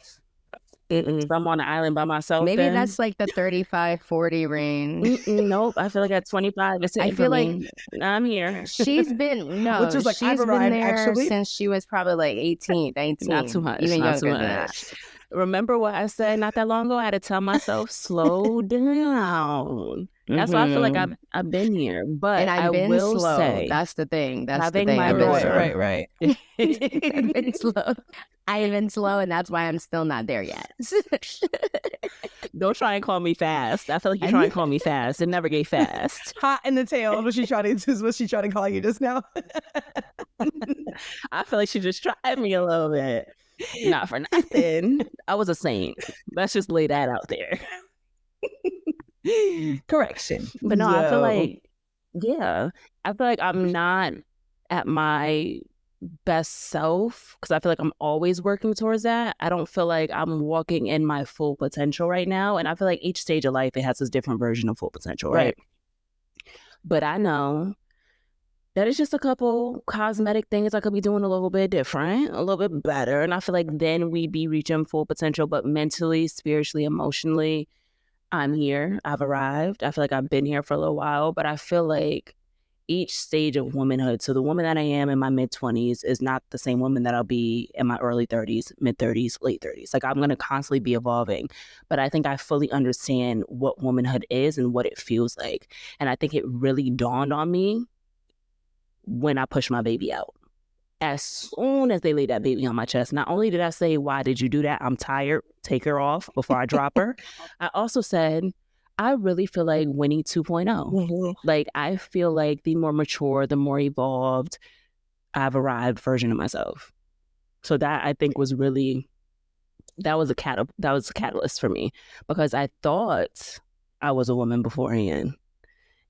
If I'm on an island by myself, maybe then that's like the 35, 40 range. Nope, I feel like at 25, it's I feel like I'm here. She's been Which is like, she's I've been arrived, there actually. since she was probably like 18, 19. Not too much. Even Not younger too than much. Remember what I said not that long ago? I had to tell myself, slow down. That's why I feel like I've been here. But And I've I been will slow. say, That's the thing. having my I've been daughter. slow. Right. I've been slow. I have been slow, and that's why I'm still not there yet. Don't try and call me fast. I feel like you're trying to call me fast. It never get fast. Hot in the tail. Was she trying to call you just now? I feel like she just tried me a little bit. Not for nothing. I was a saint. Let's just lay that out there. Correction. But no, I feel like, yeah, I feel like I'm not at my best self because I feel like I'm always working towards that. I don't feel like I'm walking in my full potential right now. And I feel like each stage of life, it has this different version of full potential, right? But I know that it's just a couple cosmetic things I could be doing a little bit different, a little bit better. And I feel like then we'd be reaching full potential, but mentally, spiritually, emotionally, I'm here. I've arrived. I feel like I've been here for a little while, but I feel like each stage of womanhood, so the woman that I am in my mid-20s is not the same woman that I'll be in my early 30s, mid-30s, late 30s. Like I'm going to constantly be evolving, but I think I fully understand what womanhood is and what it feels like. And I think it really dawned on me when I pushed my baby out. As soon as they laid that baby on my chest, not only did I say, why did you do that? I'm tired. Take her off before I drop her. I also said, I really feel like Winnie 2.0. Mm-hmm. Like, I feel like the more mature, the more evolved, I've arrived version of myself. So that I think was really, that was a catalyst for me because I thought I was a woman beforehand.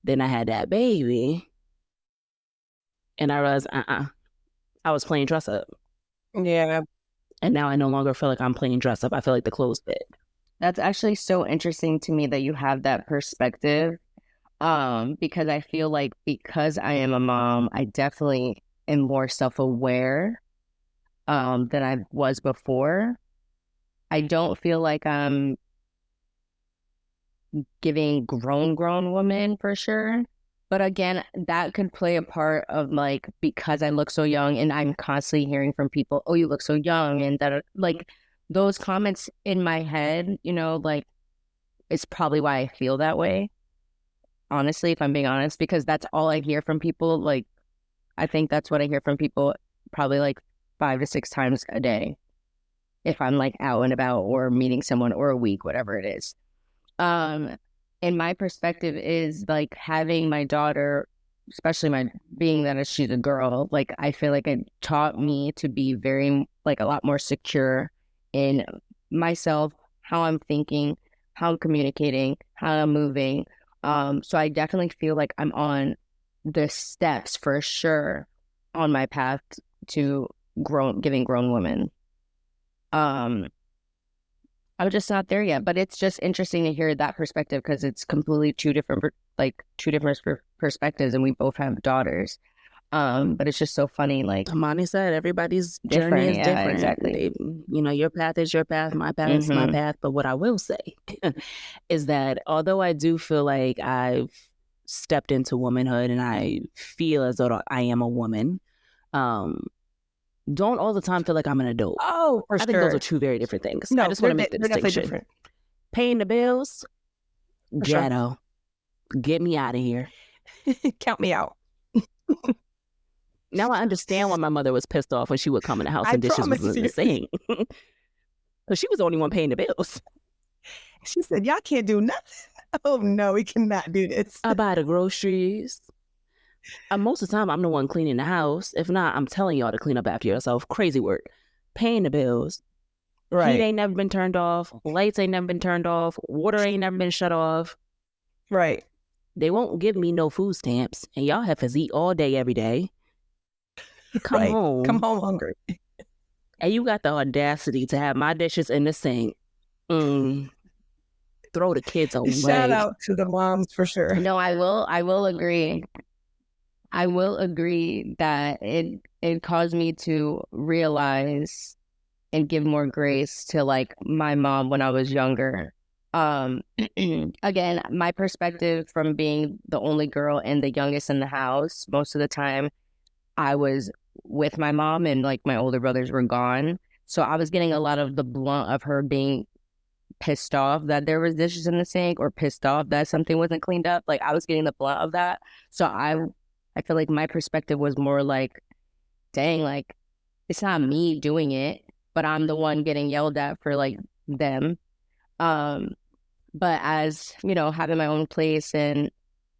Then I had that baby and I realized, I was playing dress up. Yeah. And now I no longer feel like I'm playing dress up. I feel like the clothes fit. That's actually so interesting to me that you have that perspective. Because I feel like because I am a mom, I definitely am more self-aware than I was before. I don't feel like I'm giving grown woman for sure. But again, that could play a part of like, because I look so young and I'm constantly hearing from people, oh, you look so young. And that like those comments in my head, you know, like it's probably why I feel that way. Honestly, if I'm being honest, because that's all I hear from people. Like, I think that's what I hear from people probably like 5 to 6 times a day. If I'm like out and about or meeting someone or a week, whatever it is. And my perspective is like having my daughter, especially my being that she's a girl, like I feel like it taught me to be very like a lot more secure in myself, how I'm thinking, how I'm communicating, how I'm moving. So I definitely feel like I'm on the steps for sure on my path to giving grown women. I'm just not there yet, but it's just interesting to hear that perspective because it's completely two different perspectives, and we both have daughters. But it's just so funny. Like Amani said, everybody's journey is different. Exactly. Your path is your path, my path is my path. But what I will say is that although I do feel like I've stepped into womanhood and I feel as though I am a woman, don't all the time feel like I'm an adult. Oh, for sure. I think those are two very different things. No, I just want to make the distinction. Different. Paying the bills, For ghetto. Sure. Get me out of here. Count me out. Now I understand why my mother was pissed off when she would come in the house and dishes was in the sink. Because she was the only one paying the bills. She said, y'all can't do nothing. Oh, no, we cannot do this. I buy the groceries. Most of the time, I'm the one cleaning the house. If not, I'm telling y'all to clean up after yourself. Crazy work. Paying the bills. Right. Heat ain't never been turned off. Lights ain't never been turned off. Water ain't never been shut off. Right. They won't give me no food stamps. And y'all have to eat all day, every day. Come home hungry. And you got the audacity to have my dishes in the sink. Throw the kids away. Shout out to the moms for sure. No, I will agree. I will agree that it caused me to realize and give more grace to like my mom when I was younger. Again, my perspective from being the only girl and the youngest in the house, most of the time I was with my mom and like my older brothers were gone. So I was getting a lot of the blunt of her being pissed off that there was dishes in the sink, or pissed off that something wasn't cleaned up. Like, I was getting the blunt of that. So I feel like my perspective was more like, dang, like, it's not me doing it, but I'm the one getting yelled at for like them. But as, having my own place and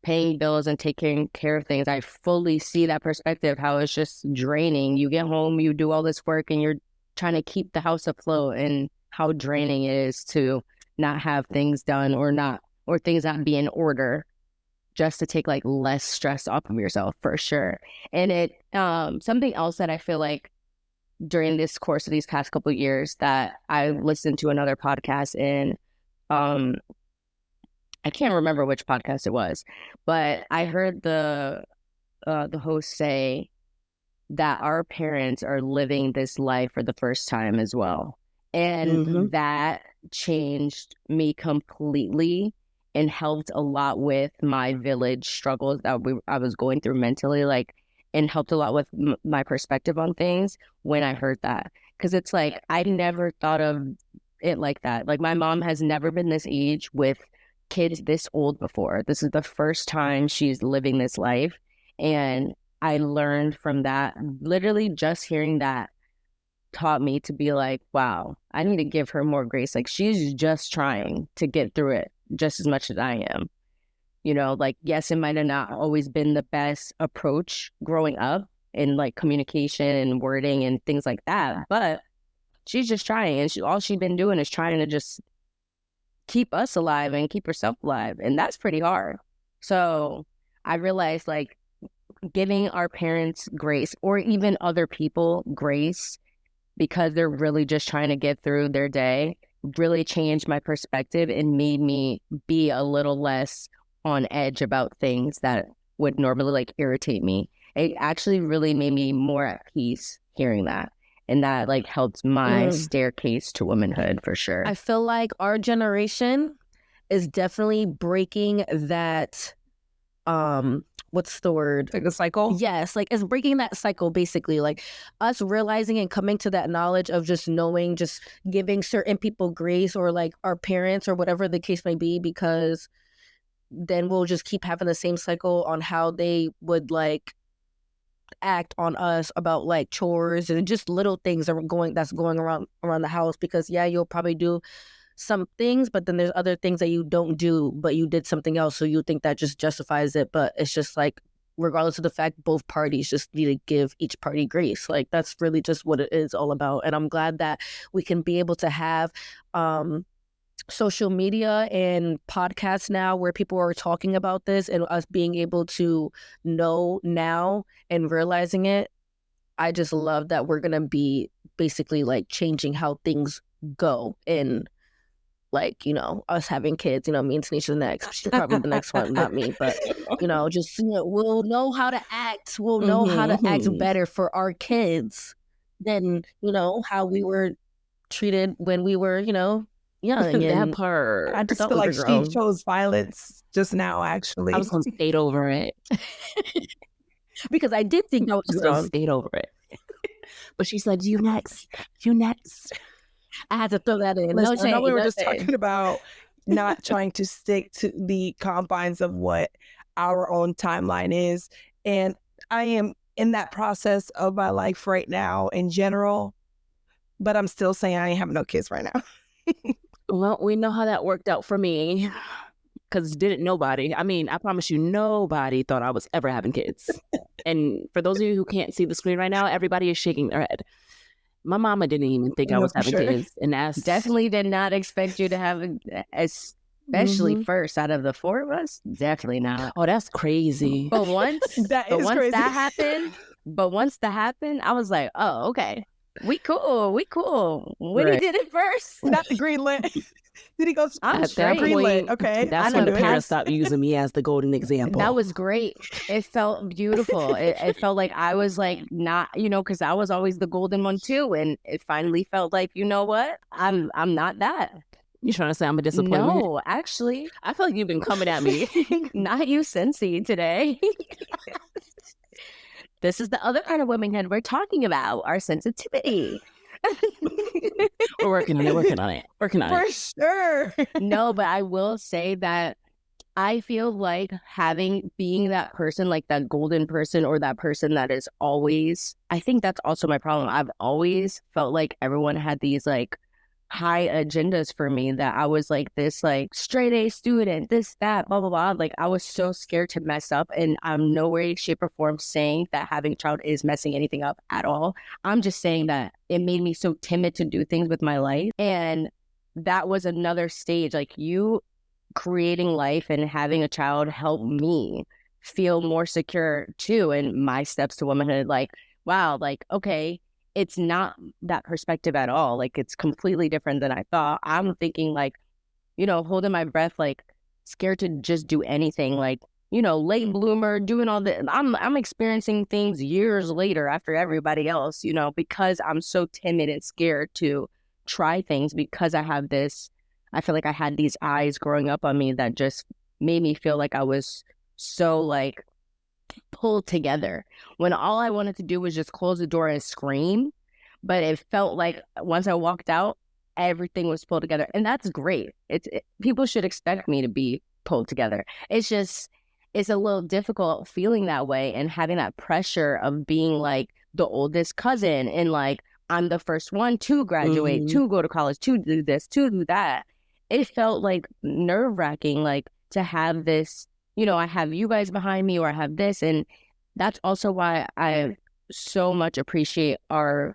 paying bills and taking care of things, I fully see that perspective, how it's just draining. You get home, you do all this work, and you're trying to keep the house afloat, and how draining it is to not have things done, or things not be in order, just to take like less stress off of yourself, for sure. And it something else that I feel like during this course of these past couple of years, that I listened to another podcast, and I can't remember which podcast it was, but I heard the host say that our parents are living this life for the first time as well. And that changed me completely, and helped a lot with my village struggles that I was going through mentally, like, and helped a lot with my perspective on things when I heard that. Because it's like, I never thought of it like that. Like, my mom has never been this age with kids this old before. This is the first time she's living this life. And I learned from that, literally just hearing that taught me to be like, wow, I need to give her more grace. Like, she's just trying to get through it just as much as I am. Like, yes, it might have not always been the best approach growing up in like communication and wording and things like that, but she's just trying, and all she's been doing is trying to just keep us alive and keep herself alive. And that's pretty hard. So I realized, like, giving our parents grace, or even other people grace, because they're really just trying to get through their day, really changed my perspective and made me be a little less on edge about things that would normally like irritate me. It actually really made me more at peace hearing that. And that like helped my staircase to womanhood, for sure. I feel like our generation is definitely breaking that, what's the word? Like the cycle? Yes, like, it's breaking that cycle, basically. Like, us realizing and coming to that knowledge of just knowing, just giving certain people grace, or like our parents, or whatever the case may be, because then we'll just keep having the same cycle on how they would like act on us about like chores and just little things that's going around the house. Because you'll probably do some things, but then there's other things that you don't do, but you did something else, so you think that just justifies it. But it's just like, regardless of the fact, both parties just need to give each party grace. Like, that's really just what it is all about. And I'm glad that we can be able to have social media and podcasts now where people are talking about this, and us being able to know now and realizing it. I just love that we're gonna be basically like changing how things go in, like, us having kids. Me and Tanisha next. She's probably the next one, not me. But, just, we'll know how to act. We'll know how to act better for our kids than, how we were treated when we were, young. That part. I just feel like she chose violence just now, actually. I was going to skate over it. Because I did think I was going to skate over it. But she said, you next. You next. I had to throw that in. Listen, I know we were just talking about not trying to stick to the confines of what our own timeline is. And I am in that process of my life right now in general, but I'm still saying I ain't having no kids right now. Well, we know how that worked out for me, because nobody, I promise you, nobody thought I was ever having kids. And for those of you who can't see the screen right now, everybody is shaking their head. My mama didn't even think I was having kids. And that's definitely did not expect you to have, especially first out of the four of us. Definitely not. Oh, that's crazy. But once crazy. that happened, I was like, oh, okay. We cool. When he did it first. Not the green lit. Did he go I'm straight green lit? Okay. That's when the parents stopped using me as the golden example. That was great. It felt beautiful. It felt like I was like not, because I was always the golden one too. And it finally felt like, you know what? I'm not that. You trying to say I'm a disappointment? No, actually. I feel like you've been coming at me. Not you, Cincy, today. This is the other kind of womanhood we're talking about, our sensitivity. We're working on it. For sure. No, but I will say that I feel like being that person, like that golden person or that person that is always, I think that's also my problem. I've always felt like everyone had these like high agendas for me, that I was like this like straight A student, this, that, blah, blah, blah. Like I was so scared to mess up, and I'm no way, shape, or form saying that having a child is messing anything up at all. I'm just saying that it made me so timid to do things with my life. And that was another stage. Like you creating life and having a child helped me feel more secure too in my steps to womanhood. Like, wow, like, okay, it's not that perspective at all. Like, it's completely different than I thought. I'm thinking like, holding my breath, like scared to just do anything, like, late bloomer, doing all the, I'm experiencing things years later after everybody else, because I'm so timid and scared to try things, because I feel like I had these eyes growing up on me that just made me feel like I was so like pulled together, when all I wanted to do was just close the door and scream. But it felt like once I walked out, everything was pulled together. And that's great. People should expect me to be pulled together. It's a little difficult feeling that way and having that pressure of being like the oldest cousin, and like I'm the first one to graduate, to go to college, to do this, to do that. It felt like nerve-wracking, like to have this, I have you guys behind me, or I have this. And that's also why I so much appreciate our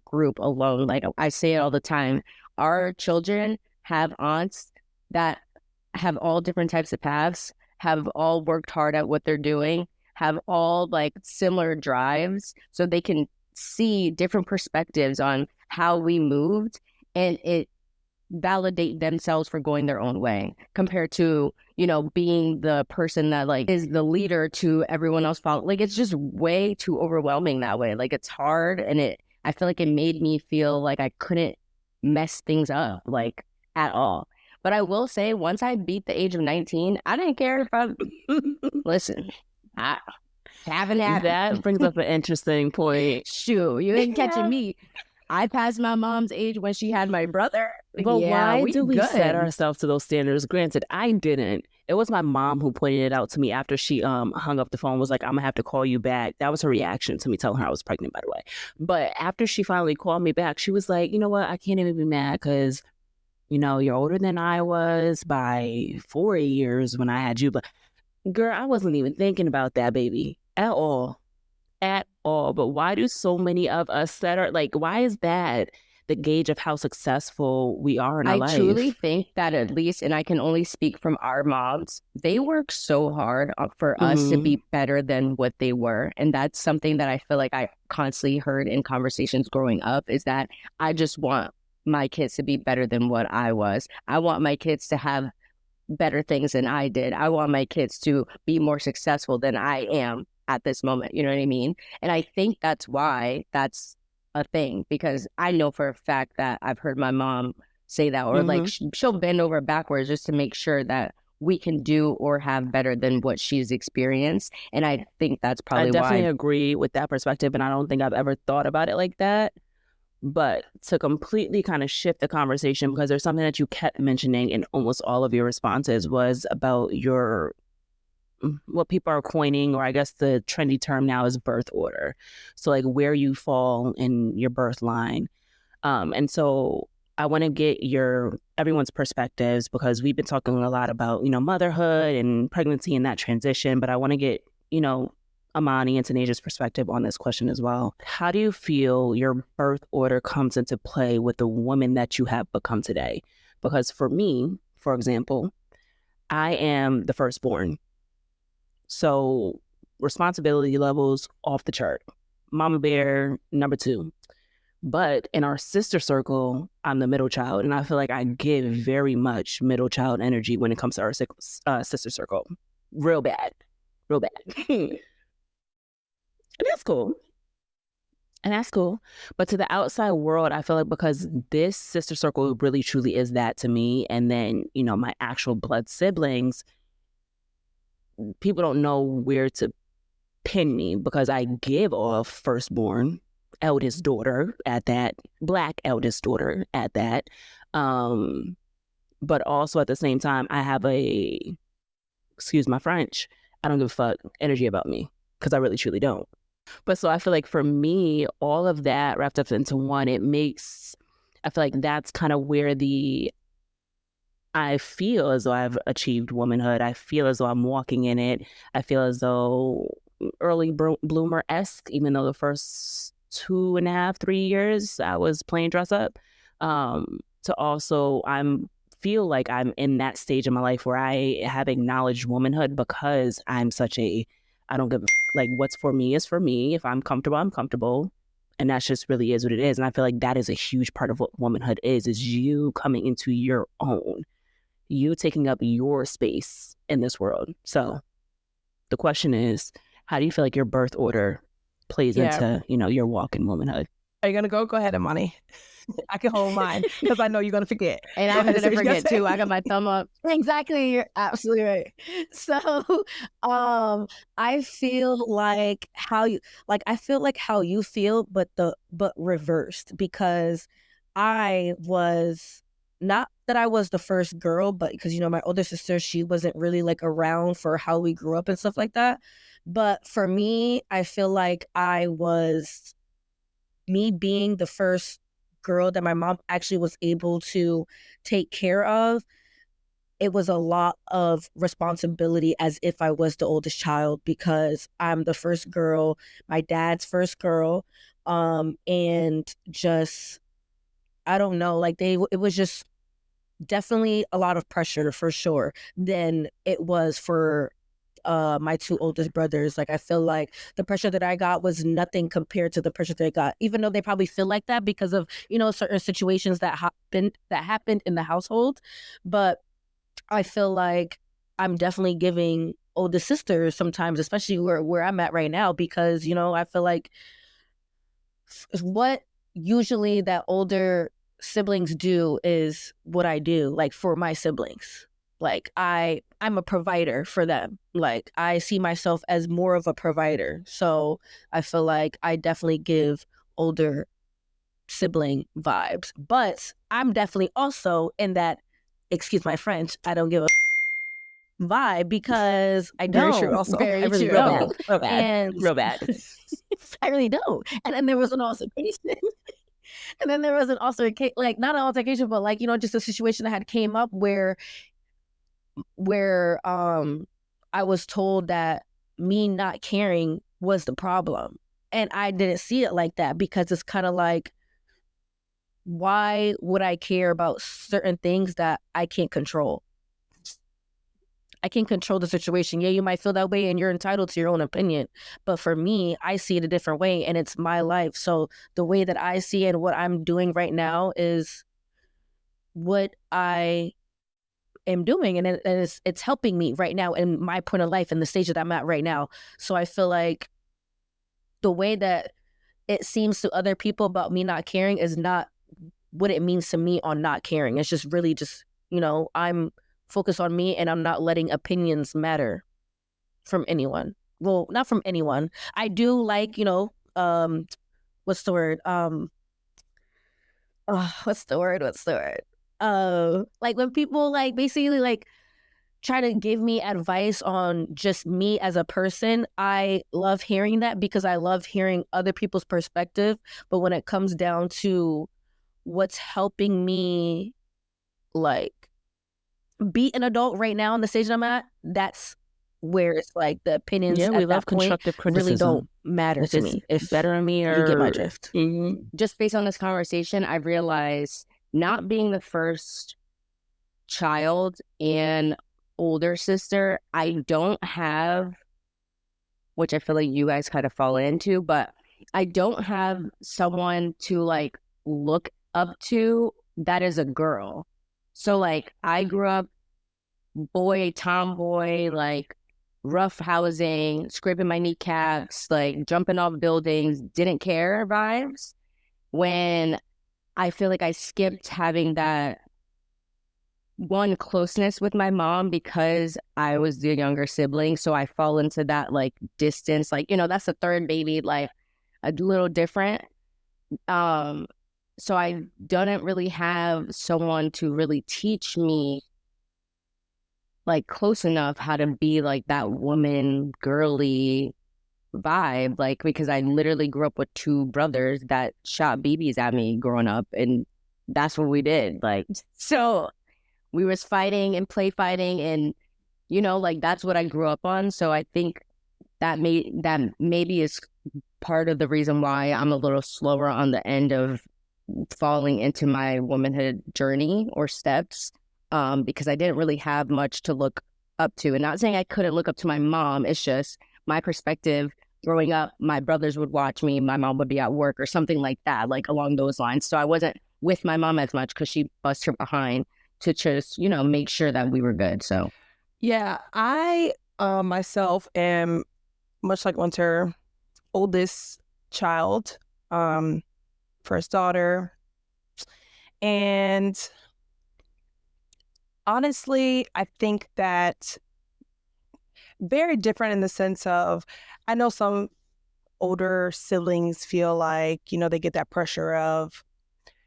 group alone. Like I say it all the time, our children have aunts that have all different types of paths, have all worked hard at what they're doing, have all like similar drives, so they can see different perspectives on how we moved, and it validate themselves for going their own way, compared to being the person that like is the leader to everyone else follow. Like it's just way too overwhelming that way. Like it's hard, and I feel like it made me feel like I couldn't mess things up like at all. But I will say, once I beat the age of 19, I didn't care if I listen, I haven't had That brings up an interesting point. Shoot, you ain't catching me. I passed my mom's age when she had my brother. But Yeah, why do we good. set ourselves to those standards? Granted, I didn't. It was my mom who pointed it out to me after she hung up the phone, was like, I'm gonna have to call you back. That was her reaction to me telling her I was pregnant, by the way. But after she finally called me back, she was like, you know what? I can't even be mad because, you're older than I was by 4 years when I had you. But girl, I wasn't even thinking about that, baby, at all. At all. But why do so many of us why is that the gauge of how successful we are in our life? I truly think that, at least, and I can only speak from our moms, they work so hard for us to be better than what they were. And that's something that I feel like I constantly heard in conversations growing up, is that I just want my kids to be better than what I was. I want my kids to have better things than I did. I want my kids to be more successful than I am at this moment. You know what I mean? And I think that's why that's a thing, because I know for a fact that I've heard my mom say that, or like she'll bend over backwards just to make sure that we can do or have better than what she's experienced. And I think that's probably I why. definitely agree with that perspective, and I don't think I've ever thought about it like that. But to completely kind of shift the conversation, because there's something that you kept mentioning in almost all of your responses, was about what people are coining, or I guess the trendy term now is birth order. So like where you fall in your birth line. And so I want to get everyone's perspectives, because we've been talking a lot about, motherhood and pregnancy and that transition, but I want to get, Amani and Tanaijah's perspective on this question as well. How do you feel your birth order comes into play with the woman that you have become today? Because for me, for example, I am the firstborn. So responsibility levels off the chart. Mama bear, number 2. But in our sister circle, I'm the middle child. And I feel like I give very much middle child energy when it comes to our sister circle. Real bad. And that's cool. But to the outside world, I feel like, because this sister circle really truly is that to me, and then, my actual blood siblings, people don't know where to pin me, because I give off firstborn eldest daughter at that, Black eldest daughter at that. But also at the same time, I have excuse my French, I don't give a fuck energy about me, because I really truly don't. But so I feel like for me, all of that wrapped up into one, I feel like that's kind of where I feel as though I've achieved womanhood. I feel as though I'm walking in it. I feel as though early bloomer-esque, even though the first 2.5, 3 years I was playing dress up. To also, feel like I'm in that stage of my life where I have acknowledged womanhood, because I'm I don't give like, what's for me is for me. If I'm comfortable, I'm comfortable. And that just really is what it is. And I feel like that is a huge part of what womanhood is you coming into your own, you taking up your space in this world. So the question is, how do you feel like your birth order plays into, your walk in womanhood? Are you going to go? Go ahead, Imani. I can hold mine because I know you're going to forget. And I'm going to forget too. I got my thumb up. Exactly. You're absolutely right. So I feel like how you feel, but reversed, because I was not that I was the first girl, but because, my older sister, she wasn't really like around for how we grew up and stuff like that. But for me, I feel like me being the first girl that my mom actually was able to take care of, it was a lot of responsibility as if I was the oldest child, because I'm the first girl, my dad's first girl, and just, I don't know, like it was just definitely a lot of pressure for sure than it was for my two oldest brothers. Like, I feel like the pressure that I got was nothing compared to the pressure they got, even though they probably feel like that because of, certain situations that happened in the household. But I feel like I'm definitely giving older sisters sometimes, especially where I'm at right now, because, I feel like what usually that older siblings do is what I do, like, for my siblings. Like, I'm a provider for them. Like, I see myself as more of a provider. So I feel like I definitely give older sibling vibes. But I'm definitely also in that, excuse my French, I don't give a vibe, because I don't. Very true also. Very I really true. don't. Real bad. And Real bad. I really don't. And then there was an altercation. And then there was an altercation, like, not an altercation, but like, just a situation that had came up where I was told that me not caring was the problem. And I didn't see it like that, because it's kind of like, why would I care about certain things that I can't control? I can't control the situation. Yeah, you might feel that way and you're entitled to your own opinion. But for me, I see it a different way, and it's my life. So the way that I see it and what I'm doing right now is what I am doing, and it's helping me right now in my point of life and the stage that I'm at right now. So I feel like the way that it seems to other people about me not caring is not what it means to me on not caring. It's just really just, I'm focused on me, and I'm not letting opinions matter from anyone. Well, not from anyone. I do like, what's the word? What's the word? Like, when people like basically like try to give me advice on just me as a person, I love hearing that, because I love hearing other people's perspective. But when it comes down to what's helping me, like, be an adult right now in the stage that I'm at, that's where it's like the opinions Yeah, we at love that point constructive criticism. really don't matter If to it's me. If better me, or you get my drift. Mm-hmm. Just based on this conversation, I realized not being the first child and older sister, I don't have, which I feel like you guys kind of fall into, but I don't have someone to like look up to that is a girl. So like, I grew up tomboy, like rough housing, scraping my kneecaps, like jumping off buildings, didn't care vibes, when I feel like I skipped having that one closeness with my mom because I was the younger sibling. So I fall into that like distance, like, that's the third baby, like a little different. So I didn't really have someone to really teach me like close enough how to be like that woman girly vibe, like because I literally grew up with two brothers that shot BBs at me growing up, and that's what we did. Like, so we was fighting and play fighting, and like that's what I grew up on. So I think that maybe is part of the reason why I'm a little slower on the end of falling into my womanhood journey or steps, because I didn't really have much to look up to. And not saying I couldn't look up to my mom, it's just my perspective growing up, my brothers would watch me, my mom would be at work or something like that, like along those lines. So I wasn't with my mom as much because she bust her behind to just, make sure that we were good. So Yeah, I myself am much like Winter, oldest child, first daughter. And honestly, I think that very different in the sense of, I know some older siblings feel like, they get that pressure of,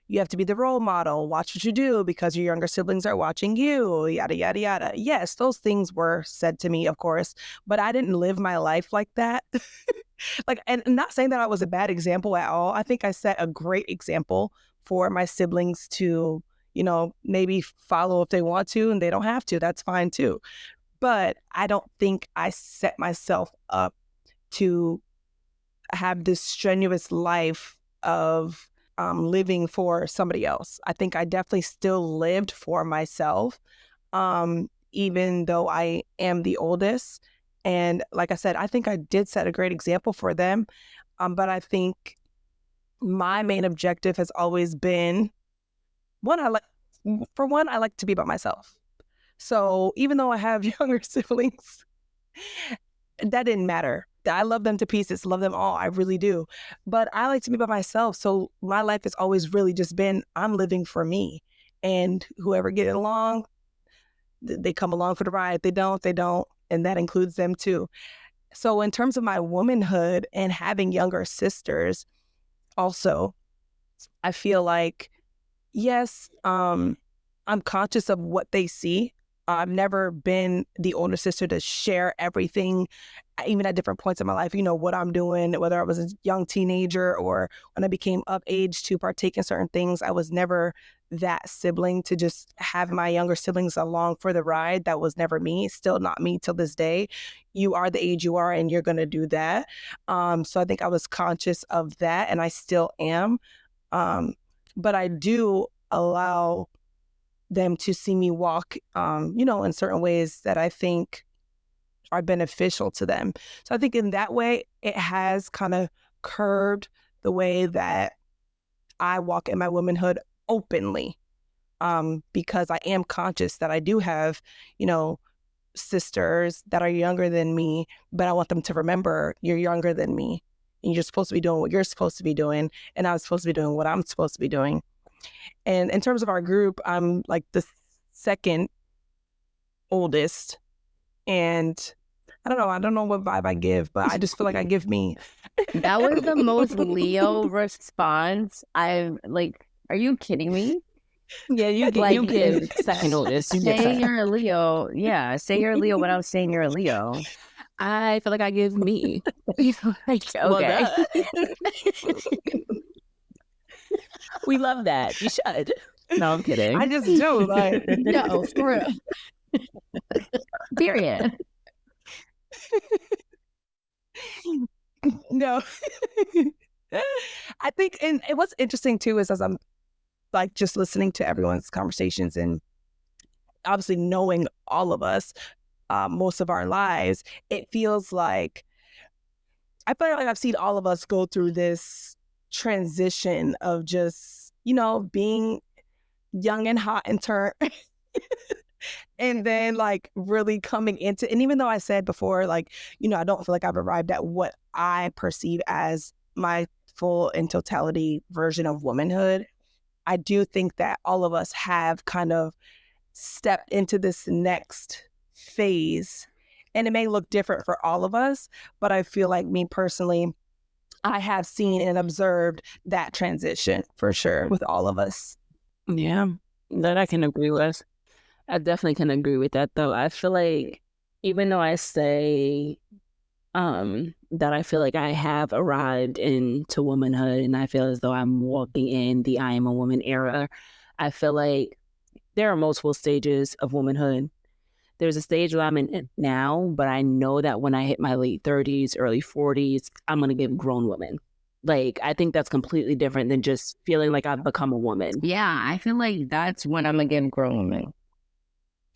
you have to be the role model, watch what you do because your younger siblings are watching you, yada, yada, yada. Yes, those things were said to me, of course, but I didn't live my life like that. Like, and not saying that I was a bad example at all. I think I set a great example for my siblings to, maybe follow if they want to, and they don't have to. That's fine too. But I don't think I set myself up to have this strenuous life of living for somebody else. I think I definitely still lived for myself, even though I am the oldest. And like I said, I think I did set a great example for them. But I think my main objective has always been, I like to be by myself. So even though I have younger siblings, that didn't matter. I love them to pieces, love them all. I really do. But I like to be by myself. So my life has always really just been, I'm living for me. And whoever get along, they come along for the ride. If they don't, they don't. And that includes them too. So in terms of my womanhood and having younger sisters, also, I feel like, yes, I'm conscious of what they see. I've never been the older sister to share everything, even at different points in my life, what I'm doing, whether I was a young teenager or when I became of age to partake in certain things. I was never that sibling to just have my younger siblings along for the ride. That was never me, still not me till this day. You are the age you are and you're going to do that. So I think I was conscious of that, and I still am. But I do allow them to see me walk, in certain ways that I think are beneficial to them. So I think in that way, it has kind of curbed the way that I walk in my womanhood openly, because I am conscious that I do have, sisters that are younger than me, but I want them to remember, you're younger than me and you're supposed to be doing what you're supposed to be doing, and I'm supposed to be doing what I'm supposed to be doing. And in terms of our group, I'm like the second oldest. And I don't know what vibe I give, but I just feel like I give me. that was the most Leo response I've like. Are you kidding me? Yeah, you Like, give second oldest. You get Say second. you're a Leo. Yeah, say you're a Leo without saying you're a Leo. I feel like I give me. Like, Well, okay. We love that. You should. No, I'm kidding. I just do. Like, No, for real. Period. no. I think, and what's interesting too is, as I'm like just listening to everyone's conversations and obviously knowing all of us, most of our lives, it feels like, I feel like I've seen all of us go through this transition of just, being young and hot and turn. And then like really coming into, and even though I said before, like, I don't feel like I've arrived at what I perceive as my full and totality version of womanhood, I do think that all of us have kind of stepped into this next phase. And it may look different for all of us, but I feel like me personally, I have seen and observed that transition for sure with all of us. Yeah, that I can agree with. I definitely can agree with that, though. I feel like even though I say that I feel like I have arrived into womanhood and I feel as though I'm walking in the I am a woman era, I feel like there are multiple stages of womanhood. There's a stage where I'm in it now, but I know that when I hit my late 30s, early 40s, I'm going to be a grown woman. Like, I think that's completely different than just feeling like I've become a woman. Yeah, I feel like that's when I'm gonna get a grown woman.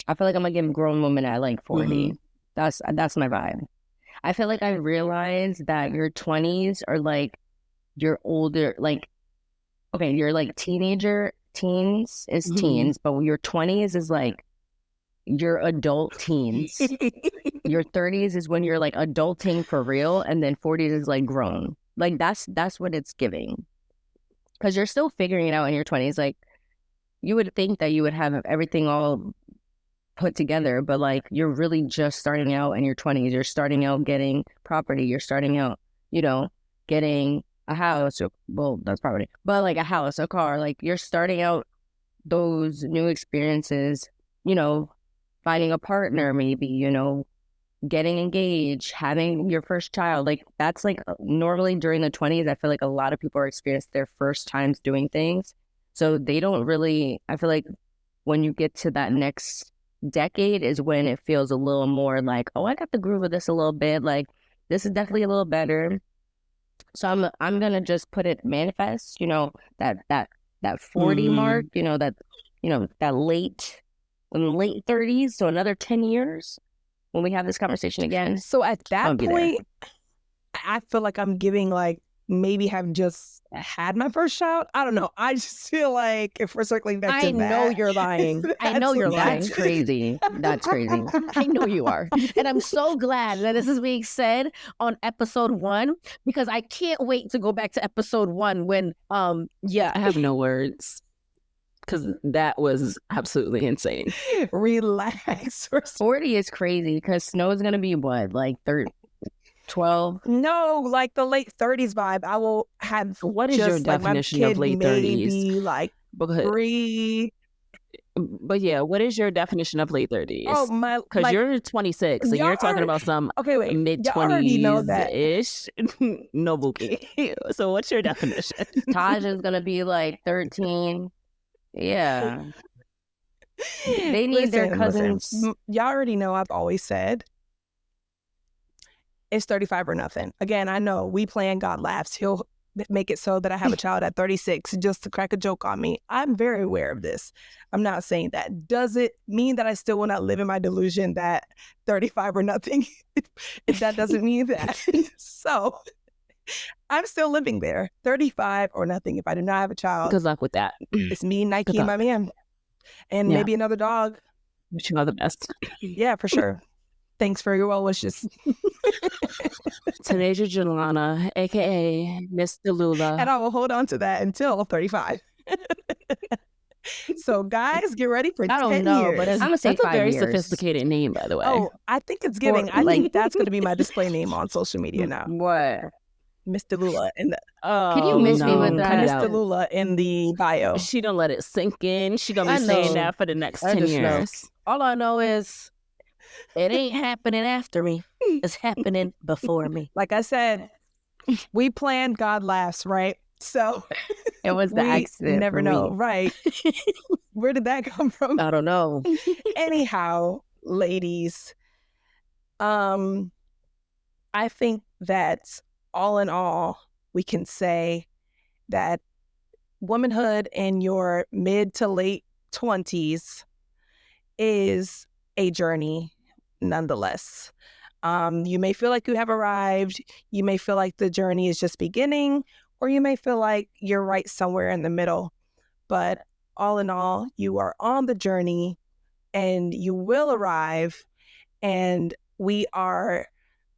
I feel like I'm gonna get a grown woman at like 40. That's my vibe. I feel like I realized that your 20s are like your older, like, okay, you're like teens is teens, but your 20s is like your adult teens. Your 30s is when you're like adulting for real, and then 40s is like grown. Like that's what it's giving. Because you're still figuring it out in your 20s. Like you would think that you would have everything all put together, but like you're really just starting out in your 20s. You're starting out getting property. You're starting out, getting a house. Well, that's property, but like a house, a car. Like you're starting out those new experiences, finding a partner, maybe, getting engaged, having your first child. Like that's like normally during the 20s, I feel like a lot of people are experiencing their first times doing things. So they don't really, I feel like when you get to that next decade is when it feels a little more like, oh, I got the groove of this a little bit. Like this is definitely a little better. So I'm gonna just put it manifest, that 40 mark, that late 30s. So another 10 years when we have this conversation again. So at that I'll be point, I feel like I'm giving like maybe have just had my first child. I don't know. I just feel like if we're circling back to I that, know you're lying. I know you're lying. That's crazy. That's crazy. I know you are. And I'm so glad that this is being said on episode 1 because I can't wait to go back to episode 1 when I have no words because that was absolutely insane. Relax. 40 is crazy because Snow is gonna be what, like 12? No, like the late 30s vibe. I will have. What is just, your like, my definition kid of late maybe 30s? like Because, 3. but yeah, what is your definition of late 30s? Oh my! Because Like, you're 26 and y'all you're talking already- about some okay, wait. mid Y'all already know 20s that. ish. No, Buki. So what's your definition? Taj is gonna be like 13. Yeah. They need their cousins. Y'all already know I've always said it's 35 or nothing. Again, I know we plan, God laughs. He'll make it so that I have a child at 36 just to crack a joke on me. I'm very aware of this. I'm not saying that. Does it mean that I still will not live in my delusion that 35 or nothing? If that doesn't mean that. So I'm still living there. 35 or nothing if I do not have a child. Good luck with that. It's me, Nike, and my man. And maybe another dog. Wish you all the best. Yeah, for sure. Thanks for your well wishes. Tanaijah Jallana, aka Miss Delula. And I will hold on to that until 35. So guys, get ready for 10 I don't know, years. but I'm gonna say That's a 5 very years. sophisticated name, by the way. Oh, I think it's giving. I like- think that's going to be my display name on social media now. What? Miss Delula in the Can you miss me with that? Miss Delula in the bio. She don't let it sink in. She gonna be I saying know. that for the next I 10 just know. years. all I know is it ain't happening after me. It's happening before me. Like I said, we planned, God laughs, right? So It was the we accident. never for know, me. right? Where did that come from? I don't know. Anyhow, ladies, I think that all in all, we can say that womanhood in your mid to late 20s is a journey nonetheless. You may feel like you have arrived. You may feel like the journey is just beginning, or you may feel like you're right somewhere in the middle. But all in all, you are on the journey and you will arrive. And we are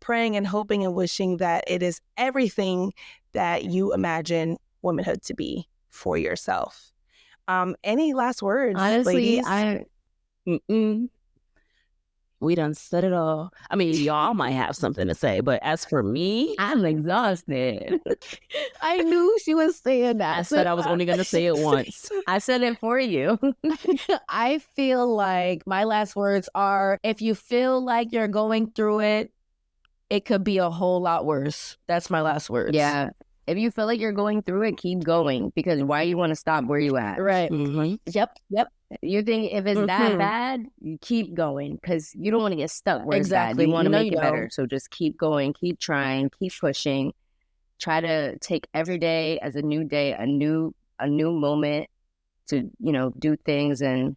praying and hoping and wishing that it is everything that you imagine womanhood to be for yourself. Any last words, Honestly, ladies? We done said it all. I mean, y'all might have something to say, but as for me, I'm exhausted. I knew she was saying that. I said I was only going to say it once. I said it for you. I feel like my last words are, if you feel like you're going through it, it could be a whole lot worse. That's my last words. Yeah. If you feel like you're going through it, keep going, because why you want to stop where you at? Right. Mm-hmm. Yep. You think if it's that bad, you keep going, because you don't want to get stuck where Exactly. it's bad. You want to No, make you it better. don't. So just keep going, keep trying, keep pushing. Try to take every day as a new day, a new moment to, do things, and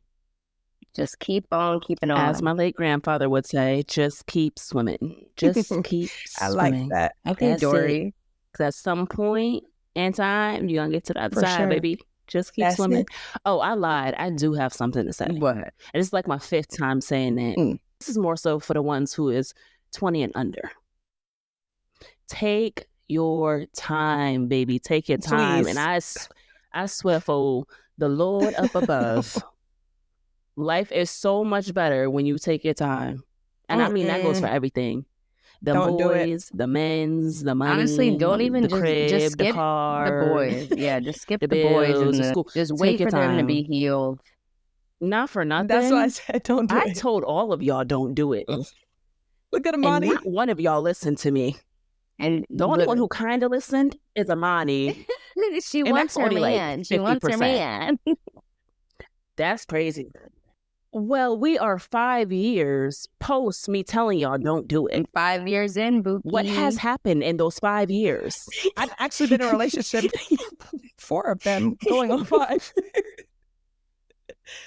just keep on keeping on. As my late grandfather would say, just keep swimming. Just keep I swimming. like that. Okay, That's Dory. it. 'Cause at some point in time, you're going to get to the other For side, sure. baby. Just keep That's swimming. it. Oh, I lied. I do have something to say. What? And it's like my 5th time saying that. Mm. This is more so for the ones who is 20 and under. Take your time, baby. Take your time. Please. And I swear for the Lord up above, life is so much better when you take your time. And I mean, that goes for everything. The Don't do it. boys, the men's, the money, Honestly, don't even the just crib, skip the car, the boys. Yeah, just skip the the boys bills, and the school. just Take wait your for them to time. be healed. Not for nothing. That's why I said don't do I it. told all of y'all don't do it. Look at And Amani. not one of y'all listened to me. And The only one who kind of listened is Amani. she and wants that's her only like man. She wants her 50%. man. That's crazy. Well, we are 5 years post me telling y'all don't do it. And 5 years in, Buki. What has happened in those 5 years? I've actually been in a relationship 4 of them, going on 5.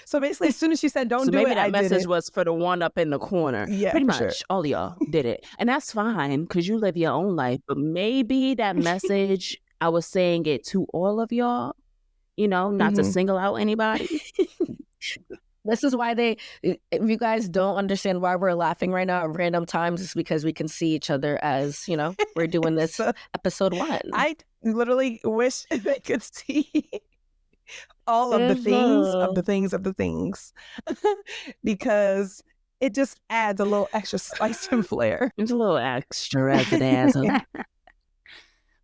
So basically, as soon as she said don't So do maybe it, that I message did it. was for the one up in the corner. Yeah, Pretty for much sure. all of y'all did it. And that's fine because you live your own life. But maybe that message, I was saying it to all of y'all, not to Mhm. single out anybody. This is why if you guys don't understand why we're laughing right now at random times, it's because we can see each other as, we're doing this So, episode 1. I literally wish they could see all of the things, because it just adds a little extra spice and flair. It's a little extra razzle.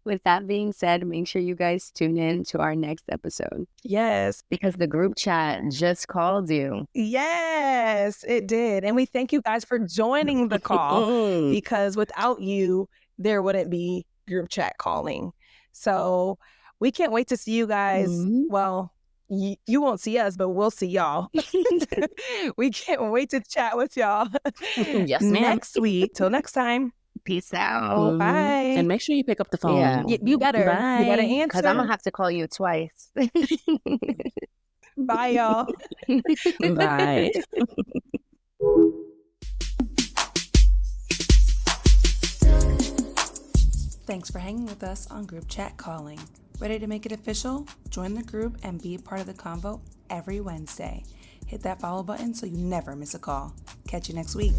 With that being said, make sure you guys tune in to our next episode, Yes. because the group chat just called you. Yes, it did. And we thank you guys for joining the call, because without you, there wouldn't be group chat calling. So we can't wait to see you guys. Mhm. Well, you won't see us, but we'll see y'all. We can't wait to chat with y'all Yes, ma'am. next week. Till next time. Peace out. Mhm. Bye. And make sure you pick up the phone. Yeah. You better. Bye. You gotta answer. Because I'm going to have to call you twice. Bye, y'all. Bye. Thanks for hanging with us on Group Chat Calling. Ready to make it official? Join the group and be a part of the convo every Wednesday. Hit that follow button so you never miss a call. Catch you next week.